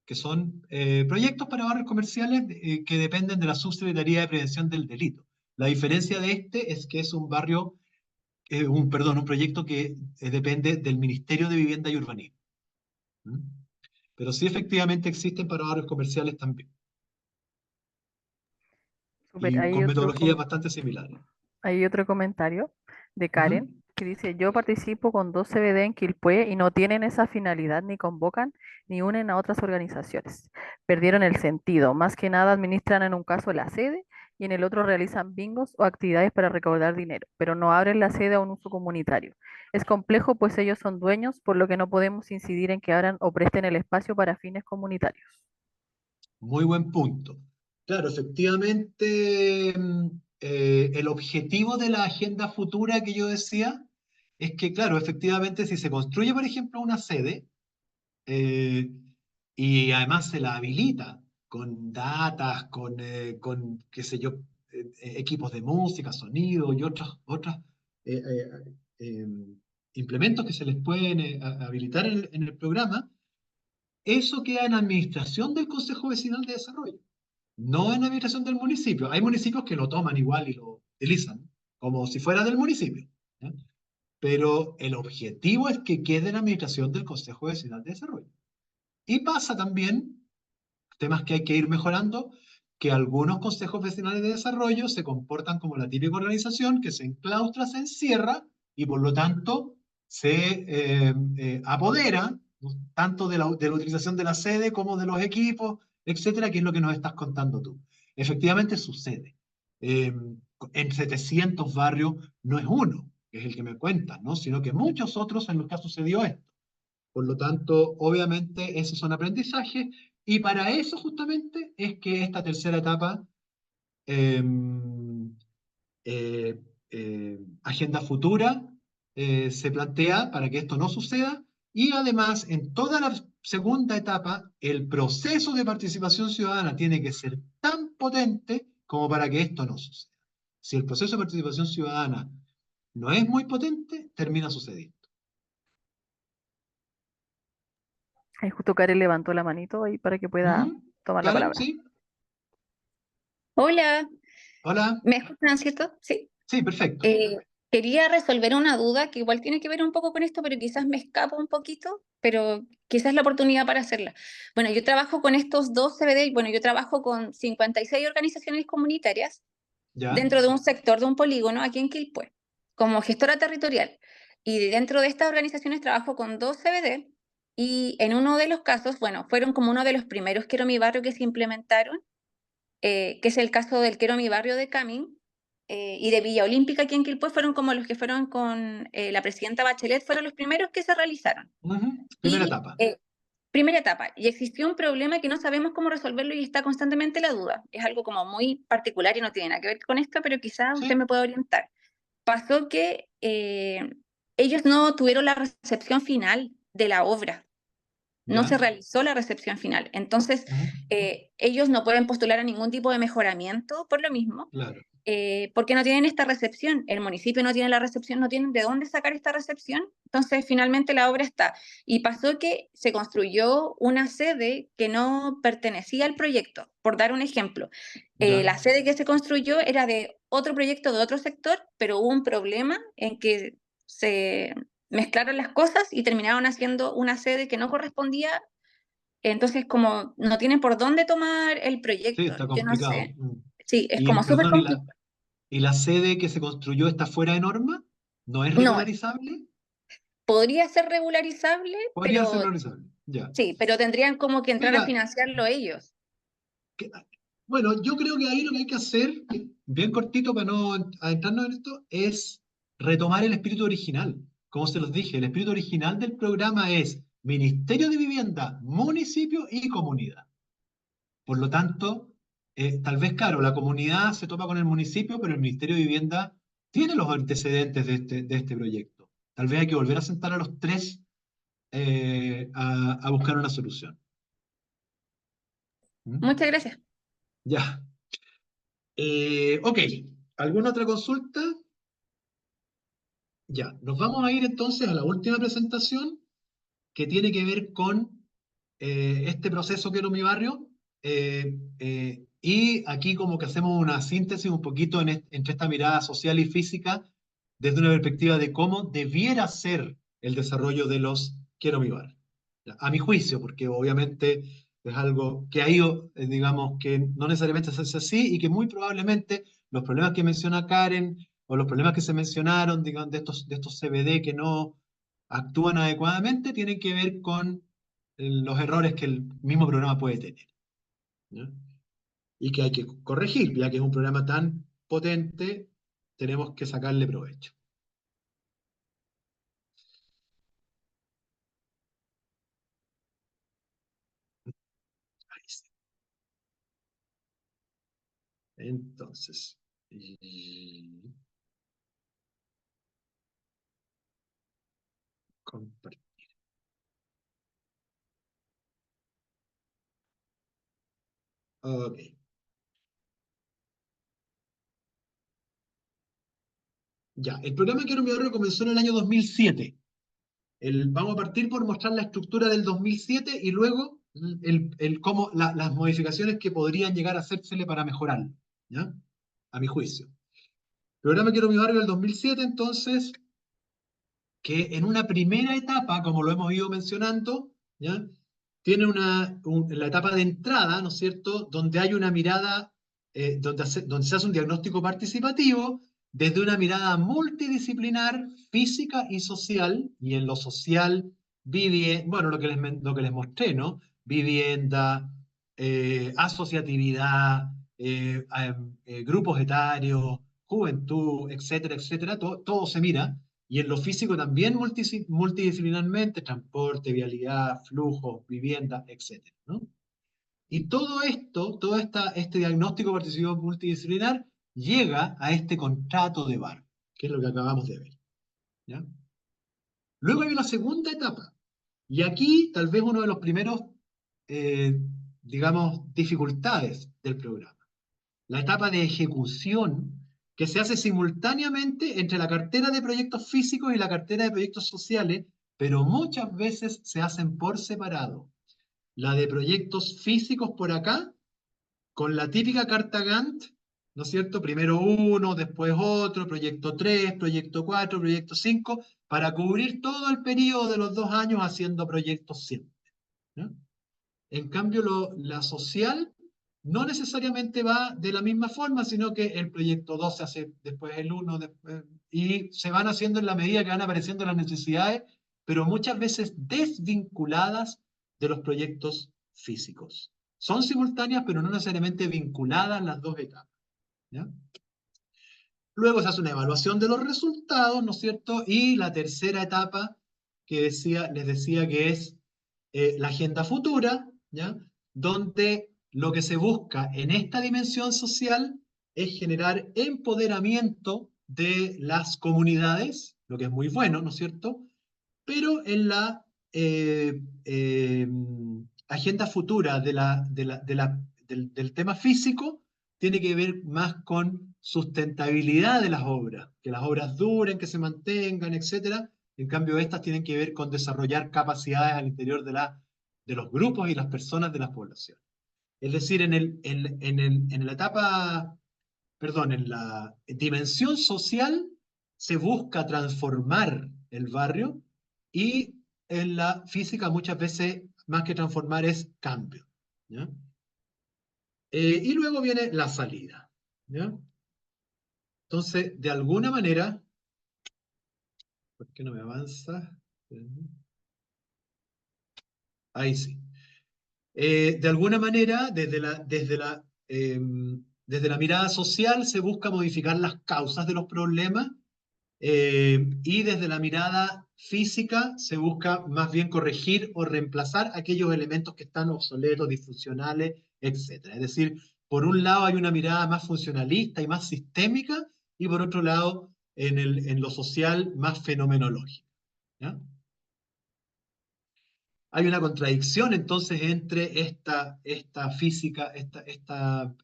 que son proyectos para barrios comerciales que dependen de la Subsecretaría de Prevención del Delito. La diferencia de este es que es un barrio, un proyecto que depende del Ministerio de Vivienda y Urbanismo. ¿Mm? Pero sí efectivamente existen para barrios comerciales también. Súper, Y con metodologías bastante similares. hay otro comentario de Ujú. Karen que dice, yo participo con 2 CBD en Quilpué y no tienen esa finalidad ni convocan ni unen a otras organizaciones. Perdieron el sentido. Más que nada administran en un caso la sede y en el otro realizan bingos o actividades para recaudar dinero, pero no abren la sede a un uso comunitario. Es complejo pues ellos son dueños, por lo que no podemos incidir en que abran o presten el espacio para fines comunitarios. Muy buen punto. Claro, efectivamente, el objetivo de la agenda futura que yo decía es que, claro, efectivamente, si se construye, por ejemplo, una sede eh, y además se la habilita con datas, con qué sé yo, equipos de música, sonido y otros eh, eh, eh, implementos que se les pueden habilitar en el programa, eso queda en administración del Consejo Vecinal de Desarrollo, no en administración del municipio. Hay municipios que lo toman igual y lo utilizan como si fuera del municipio, ¿ya? Pero el objetivo es que quede en administración del Consejo Vecinal de Desarrollo. Y pasa también, temas que hay que ir mejorando, que algunos consejos vecinales de desarrollo se comportan como la típica organización que se enclaustra, se encierra y por lo tanto se apodera, ¿no?, tanto de la utilización de la sede como de los equipos, etcétera, que es lo que nos estás contando tú. Efectivamente sucede. En 700 barrios no es uno, que es el que me cuentas, ¿no?, sino que muchos otros en los que ha sucedido esto. Por lo tanto, obviamente, esos son aprendizajes y para eso justamente es que esta tercera etapa, eh, Agenda Futura, se plantea para que esto no suceda y además en toda la segunda etapa el proceso de participación ciudadana tiene que ser tan potente como para que esto no suceda. Si el proceso de participación ciudadana no es muy potente, termina sucediendo. Ahí justo Karen levantó la manito ahí para que pueda tomar la Karen, palabra. sí. Hola, Hola. ¿me escuchan, cierto? Sí. Sí, perfecto. Quería resolver una duda que igual tiene que ver un poco con esto, pero quizás me escapo un poquito, pero quizás es la oportunidad para hacerla. Bueno, yo trabajo con estos 2 CBD, y bueno, yo trabajo con 56 organizaciones comunitarias ¿Ya? dentro de un sector de un polígono aquí en Quilpué, como gestora territorial. Y dentro de estas organizaciones trabajo con 2 CBD y en uno de los casos, bueno, fueron como uno de los primeros Quiero Mi Barrio que se implementaron, que es el caso del Quiero Mi Barrio de Camin, y de Villa Olímpica aquí en Quilpué, fueron como los que fueron con la presidenta Bachelet, fueron los primeros que se realizaron. Primera Y, etapa. Primera etapa, y existió un problema que no sabemos cómo resolverlo y está constantemente la duda. Es algo como muy particular y no tiene nada que ver con esto, pero quizás usted me puede orientar. Pasó que ellos no tuvieron la recepción final de la obra. No ¿Ya? se realizó la recepción final. Entonces, ellos no pueden postular a ningún tipo de mejoramiento por lo mismo, Claro. porque no tienen esta recepción. El municipio no tiene la recepción, no tienen de dónde sacar esta recepción. Entonces, finalmente la obra está. Y pasó que se construyó una sede que no pertenecía al proyecto. Por dar un ejemplo, Ya. la sede que se construyó era de otro proyecto de otro sector, pero hubo un problema en que se mezclaron las cosas y terminaron haciendo una sede que no correspondía. Entonces, como no tienen por dónde tomar el Sí, proyecto, está yo no complicado. sé. Sí, es Y, como súper perdón, complicado. ¿y la sede que se construyó está fuera de norma? ¿No es No, regularizable? podría ser regularizable, Podría ser pero regularizable. Ya. sí, pero tendrían como que entrar a Mira, financiarlo ellos. bueno, yo creo que ahí lo que hay que hacer, bien cortito para no adentrarnos en esto, es retomar el espíritu original. Como se los dije, el espíritu original del programa es Ministerio de Vivienda, municipio y comunidad. Por lo tanto, tal vez, claro, la comunidad se topa con el municipio, pero el Ministerio de Vivienda tiene los antecedentes de este proyecto. Tal vez hay que volver a sentar a los tres a buscar una solución. ¿Mm? Muchas gracias. Ya. Ok, ¿alguna otra consulta? Ya, nos vamos a ir entonces a la última presentación que tiene que ver con este proceso Quiero Mi Barrio. Y aquí como que hacemos una síntesis un poquito entre esta mirada social y física desde una perspectiva de cómo debiera ser el desarrollo de los Quiero mi bar. A mi juicio, porque obviamente es algo que ha ido, digamos, que no necesariamente se hace así y que muy probablemente los problemas que menciona Karen o los problemas que se mencionaron, digamos, de estos CBD que no actúan adecuadamente, tienen que ver con los errores que el mismo programa puede tener, ¿no? Y que hay que corregir, ya que es un programa tan potente, tenemos que sacarle provecho. Ahí sí. Entonces, compartir. Ok. Ya, el programa Quiero mi ahorro comenzó en el año 2007. Vamos a partir por mostrar la estructura del 2007 y luego cómo las modificaciones que podrían llegar a hacérsele para mejorarlo, ¿ya? A mi juicio. El programa Quiero mi barrio del 2007, entonces, que en una primera etapa, como lo hemos ido mencionando, ¿ya? Tiene la etapa de entrada, ¿no es cierto?, donde hay una mirada, donde se hace un diagnóstico participativo desde una mirada multidisciplinar, física y social, y en lo social, bueno, lo que les mostré, ¿no? Vivienda, asociatividad, grupos etarios, juventud, etcétera, etcétera, todo se mira. Y en lo físico también multidisciplinarmente, transporte, vialidad, flujo, vivienda, etc., ¿no? Y todo esto, este diagnóstico participativo multidisciplinar llega a este contrato de bar, que es lo que acabamos de ver, ¿ya? Luego hay una segunda etapa, y aquí tal vez uno de los primeros, digamos, dificultades del programa. La etapa de ejecución que se hace simultáneamente entre la cartera de proyectos físicos y la cartera de proyectos sociales, pero muchas veces se hacen por separado. La de proyectos físicos por acá, con la típica carta Gantt, ¿no es cierto? Primero uno, después otro, proyecto 3, proyecto 4, proyecto 5, para cubrir todo el periodo de los 2 años haciendo proyectos siempre, ¿no? En cambio, la social no necesariamente va de la misma forma, sino que el proyecto 2 se hace después el 1, y se van haciendo en la medida que van apareciendo las necesidades, pero muchas veces desvinculadas de los proyectos físicos. Son simultáneas, pero no necesariamente vinculadas las dos etapas, ¿ya? Luego se hace una evaluación de los resultados, ¿no es cierto? Y la tercera etapa que les decía que es la agenda futura, ¿ya? Donde lo que se busca en esta dimensión social es generar empoderamiento de las comunidades, lo que es muy bueno, ¿no es cierto? Pero en la agenda futura del tema físico tiene que ver más con sustentabilidad de las obras, que las obras duren, que se mantengan, etc. En cambio, estas tienen que ver con desarrollar capacidades al interior de los grupos y las personas de las poblaciones. Es decir, en la etapa, perdón, en la dimensión social se busca transformar el barrio, y en la física muchas veces más que transformar es cambio, ¿ya? Y luego viene la salida, ¿ya? Entonces, de alguna manera, ¿por qué no me avanza? Ahí sí. De alguna manera, desde la mirada social se busca modificar las causas de los problemas, y desde la mirada física se busca más bien corregir o reemplazar aquellos elementos que están obsoletos, disfuncionales, etc. Es decir, por un lado hay una mirada más funcionalista y más sistémica, y por otro lado, en lo social, más fenomenológica, ¿ya? Hay una contradicción entonces entre esta física, esta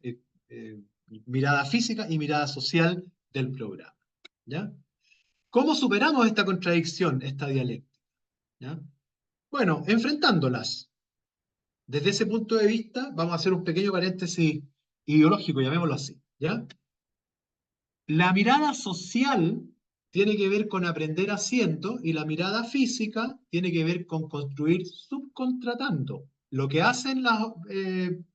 mirada física y mirada social del programa, ¿ya? ¿Cómo superamos esta contradicción, esta dialéctica? ¿Ya? Bueno, enfrentándolas. Desde ese punto de vista, vamos a hacer un pequeño paréntesis ideológico, llamémoslo así, ¿ya? La mirada social tiene que ver con aprender haciendo y la mirada física tiene que ver con construir subcontratando. Lo que hacen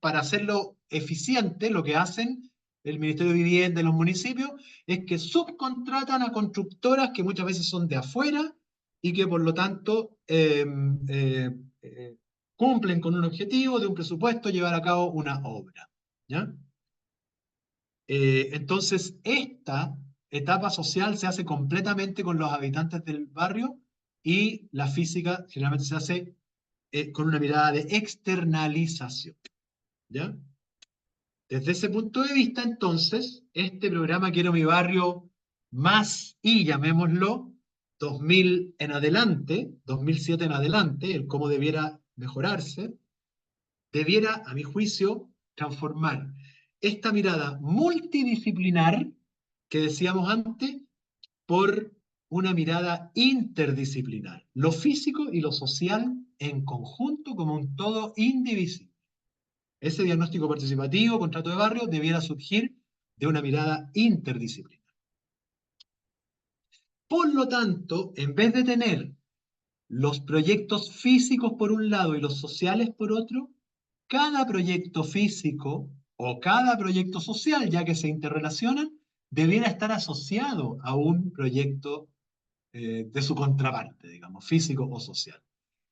para hacerlo eficiente, lo que hacen el Ministerio de Vivienda y los municipios es que subcontratan a constructoras que muchas veces son de afuera y que por lo tanto cumplen con un objetivo de un presupuesto, llevar a cabo una obra, ¿ya? Entonces, esta etapa social se hace completamente con los habitantes del barrio y la física generalmente se hace con una mirada de externalización, ¿ya? Desde ese punto de vista, entonces, este programa Quiero mi barrio más y, llamémoslo, 2000 en adelante, 2007 en adelante, el cómo debiera mejorarse, debiera, a mi juicio, transformar esta mirada multidisciplinar que decíamos antes por una mirada interdisciplinar, lo físico y lo social en conjunto como un todo indivisible. Ese diagnóstico participativo, contrato de barrio, debiera surgir de una mirada interdisciplinar. Por lo tanto, en vez de tener los proyectos físicos por un lado y los sociales por otro, cada proyecto físico o cada proyecto social, ya que se interrelacionan, debiera estar asociado a un proyecto de su contraparte, digamos, físico o social.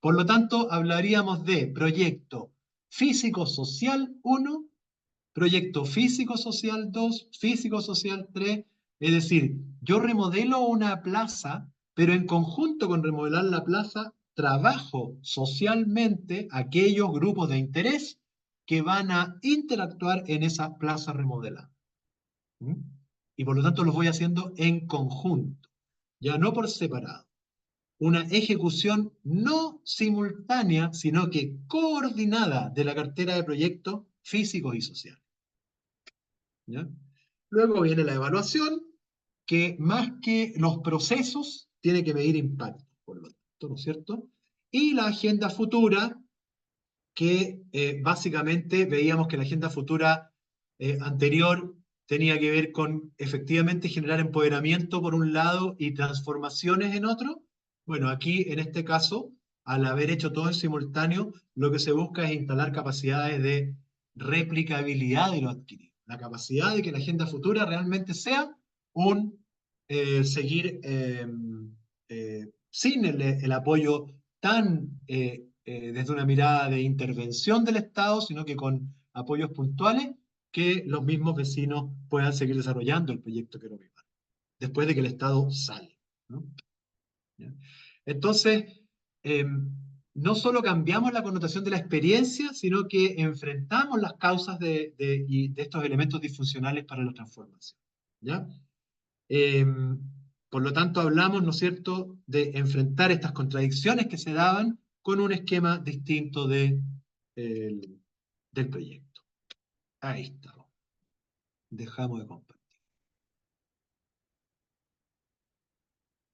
Por lo tanto, hablaríamos de proyecto físico-social 1, proyecto físico-social 2, físico-social 3, es decir, yo remodelo una plaza, pero en conjunto con remodelar la plaza, trabajo socialmente aquellos grupos de interés que van a interactuar en esa plaza remodelada. ¿Mm? Y por lo tanto los voy haciendo en conjunto, ya no por separado. Una ejecución no simultánea, sino que coordinada de la cartera de proyectos físicos y sociales. ¿Ya? Luego viene la evaluación, que más que los procesos, tiene que medir impacto, por lo tanto, ¿no es cierto? Y la agenda futura, que básicamente veíamos que la agenda futura anterior tenía que ver con efectivamente generar empoderamiento por un lado y transformaciones en otro. Bueno, aquí en este caso, al haber hecho todo en simultáneo, lo que se busca es instalar capacidades de replicabilidad de lo adquirido. La capacidad de que la agenda futura realmente sea un seguir sin el apoyo tan desde una mirada de intervención del Estado, sino que con apoyos puntuales que los mismos vecinos puedan seguir desarrollando el proyecto Quiero mi barrio, después de que el Estado sale, ¿no? ¿Ya? Entonces, no solo cambiamos la connotación de la experiencia, sino que enfrentamos las causas de estos elementos disfuncionales para la transformación, ¿ya? Por lo tanto, hablamos, ¿no es cierto?, de enfrentar estas contradicciones que se daban con un esquema distinto del proyecto. Ahí está. Dejamos de compartir.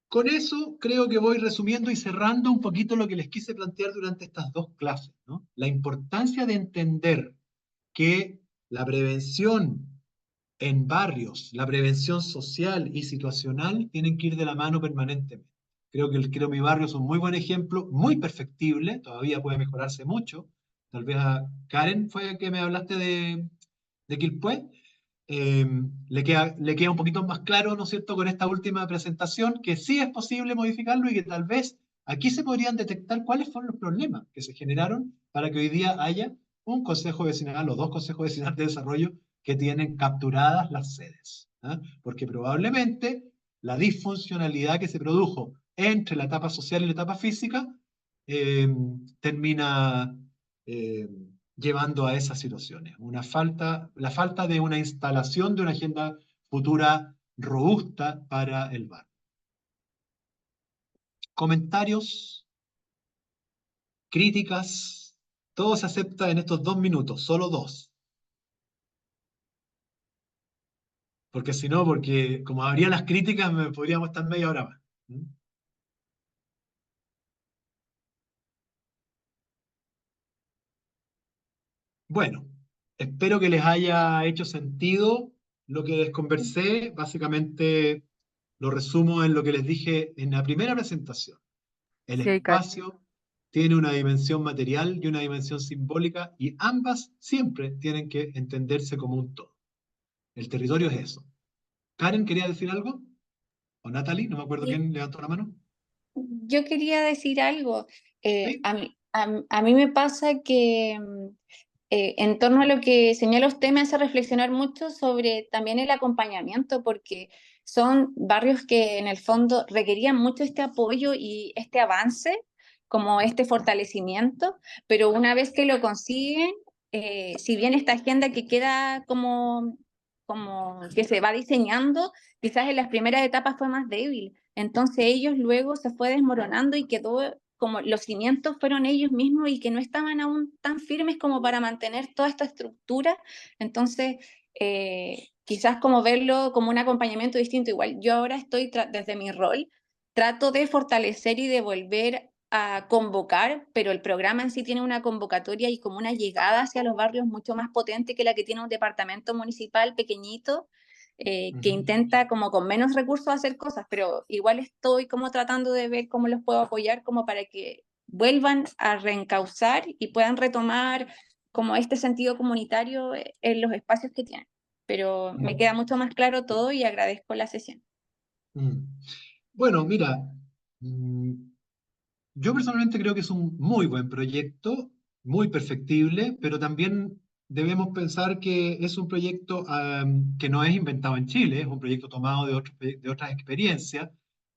Con eso creo que voy resumiendo y cerrando un poquito lo que les quise plantear durante estas dos clases, ¿no? La importancia de entender que la prevención en barrios, la prevención social y situacional tienen que ir de la mano permanentemente. Creo que el Quiero mi barrio es un muy buen ejemplo, muy perfectible, todavía puede mejorarse mucho. Tal vez a Karen fue que me hablaste de Quilpué. Le queda un poquito más claro, ¿no es cierto?, con esta última presentación, que sí es posible modificarlo y que tal vez aquí se podrían detectar cuáles fueron los problemas que se generaron para que hoy día haya un consejo vecinal o dos consejos vecinales de desarrollo que tienen capturadas las sedes, ¿ah? Porque probablemente la disfuncionalidad que se produjo entre la etapa social y la etapa física termina llevando a esas situaciones. La falta de una instalación de una agenda futura robusta para el barrio. Comentarios, críticas, todo se acepta en estos 2 minutos, solo 2. Porque si no, porque como habría las críticas, podríamos estar media hora más. Bueno, espero que les haya hecho sentido lo que les conversé. Básicamente lo resumo en lo que les dije en la primera presentación. El Sí, Cari. espacio tiene una dimensión material y una dimensión simbólica, y ambas siempre tienen que entenderse como un todo. El territorio es eso. ¿Karen quería decir algo? ¿O Natalie? No me acuerdo Sí, quién levantó la mano. yo quería decir algo. ¿Sí? A mí me pasa que en torno a lo que señala usted me hace reflexionar mucho sobre también el acompañamiento, porque son barrios que en el fondo requerían mucho este apoyo y este avance, como este fortalecimiento, pero una vez que lo consiguen, si bien esta agenda que queda como que se va diseñando, quizás en las primeras etapas fue más débil. Entonces ellos luego se fue desmoronando y quedó como los cimientos fueron ellos mismos y que no estaban aún tan firmes como para mantener toda esta estructura. Entonces, quizás como verlo como un acompañamiento distinto. Igual yo ahora estoy, desde mi rol, trato de fortalecer y de volver a convocar, pero el programa en sí tiene una convocatoria y como una llegada hacia los barrios mucho más potente que la que tiene un departamento municipal pequeñito, que intenta como con menos recursos hacer cosas, pero igual estoy como tratando de ver cómo los puedo apoyar como para que vuelvan a reencauzar y puedan retomar como este sentido comunitario en los espacios que tienen. Pero me queda mucho más claro todo y agradezco la sesión. Mm. Bueno, mira, mm, yo personalmente creo que es un muy buen proyecto, muy perfectible, pero también debemos pensar que es un proyecto que no es inventado en Chile, es un proyecto tomado de otras experiencias.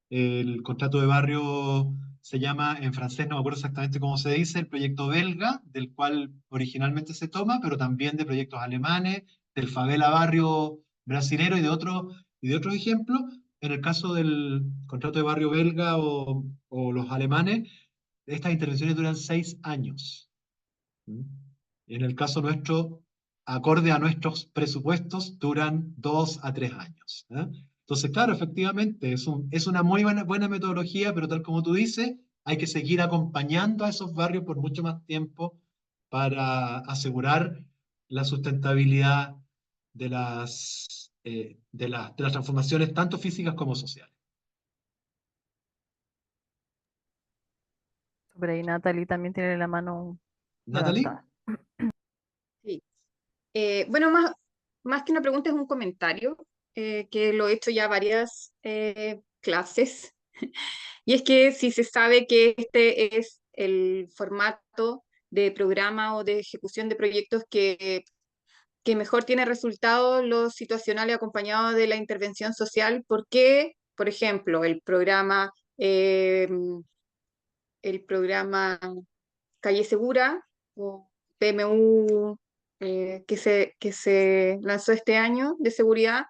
El contrato de barrio se llama, en francés no me acuerdo exactamente cómo se dice, el proyecto belga, del cual originalmente se toma, pero también de proyectos alemanes, del favela barrio brasilero y de otros ejemplos. En el caso del contrato de barrio belga o los alemanes, estas intervenciones duran 6 años. ¿Mm? En el caso nuestro, acorde a nuestros presupuestos, duran 2 a 3 años. ¿Eh? Entonces, claro, efectivamente, es una muy buena metodología, pero tal como tú dices, hay que seguir acompañando a esos barrios por mucho más tiempo para asegurar la sustentabilidad de las transformaciones, tanto físicas como sociales. Por ahí Natalie también tiene la mano Natalie. levantada. Sí. Bueno, más que una pregunta es un comentario, que lo he hecho ya varias clases. Y es que si se sabe que este es el formato de programa o de ejecución de proyectos que mejor tiene resultados los situacionales acompañados de la intervención social, ¿por qué, por ejemplo, el programa Calle Segura o PMU, que se lanzó este año de seguridad,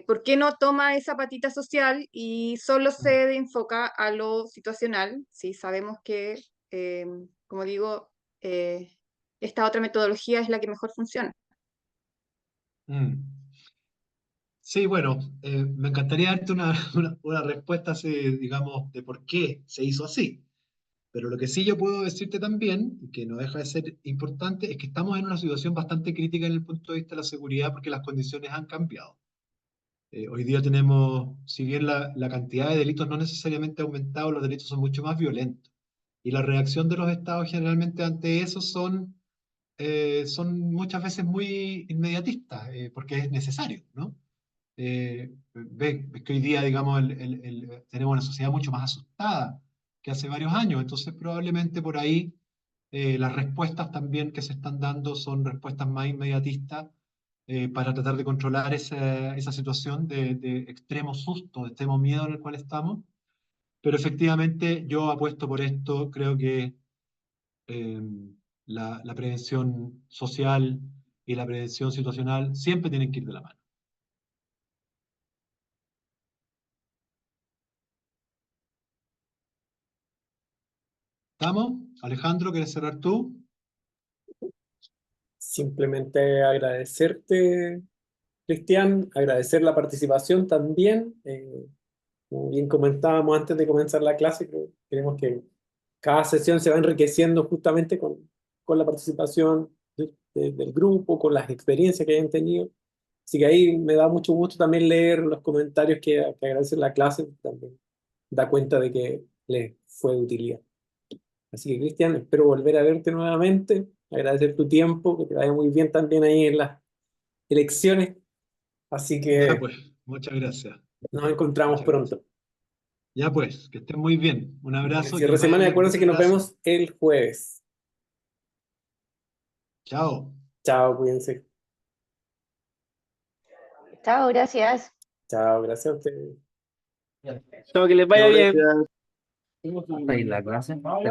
¿por qué no toma esa patita social y solo se enfoca a lo situacional? Sí, sabemos que, como digo, esta otra metodología es la que mejor funciona. Mm. Sí, bueno, me encantaría darte una respuesta así, digamos, de por qué se hizo así. Pero lo que sí yo puedo decirte también, y que no deja de ser importante, es que estamos en una situación bastante crítica en el punto de vista de la seguridad porque las condiciones han cambiado. Hoy día tenemos, si bien la cantidad de delitos no necesariamente ha aumentado, los delitos son mucho más violentos. Y la reacción de los estados generalmente ante eso son muchas veces muy inmediatistas, porque es necesario, ¿no? Ves que hoy día, digamos, tenemos una sociedad mucho más asustada que hace varios años, entonces probablemente por ahí las respuestas también que se están dando son respuestas más inmediatistas para tratar de controlar esa situación de extremo susto, de extremo miedo en el cual estamos. Pero efectivamente yo apuesto por esto, creo que eh, la prevención social y la prevención situacional siempre tienen que ir de la mano. ¿Estamos? Alejandro, ¿quieres cerrar tú? Simplemente agradecerte, Cristian, agradecer la participación también. Como bien comentábamos antes de comenzar la clase, queremos que cada sesión se va enriqueciendo justamente con la participación del grupo, con las experiencias que hayan tenido. Así que ahí me da mucho gusto también leer los comentarios que agradecen la clase, también da cuenta de que les fue de utilidad. Así que, Cristian, espero volver a verte nuevamente, agradecer tu tiempo, que te vaya muy bien también ahí en las elecciones. Así Ya que pues, muchas gracias. nos encontramos Muchas gracias. pronto. Ya pues, que estén muy bien. Un abrazo. Cierre Que les vaya semana y bien. acuérdense Muchas que nos gracias. vemos el jueves. Chao. Chao, cuídense. Chao, gracias. Chao, gracias a ustedes. Chao, que les vaya Chao, bien. gracias. Ahí la clase.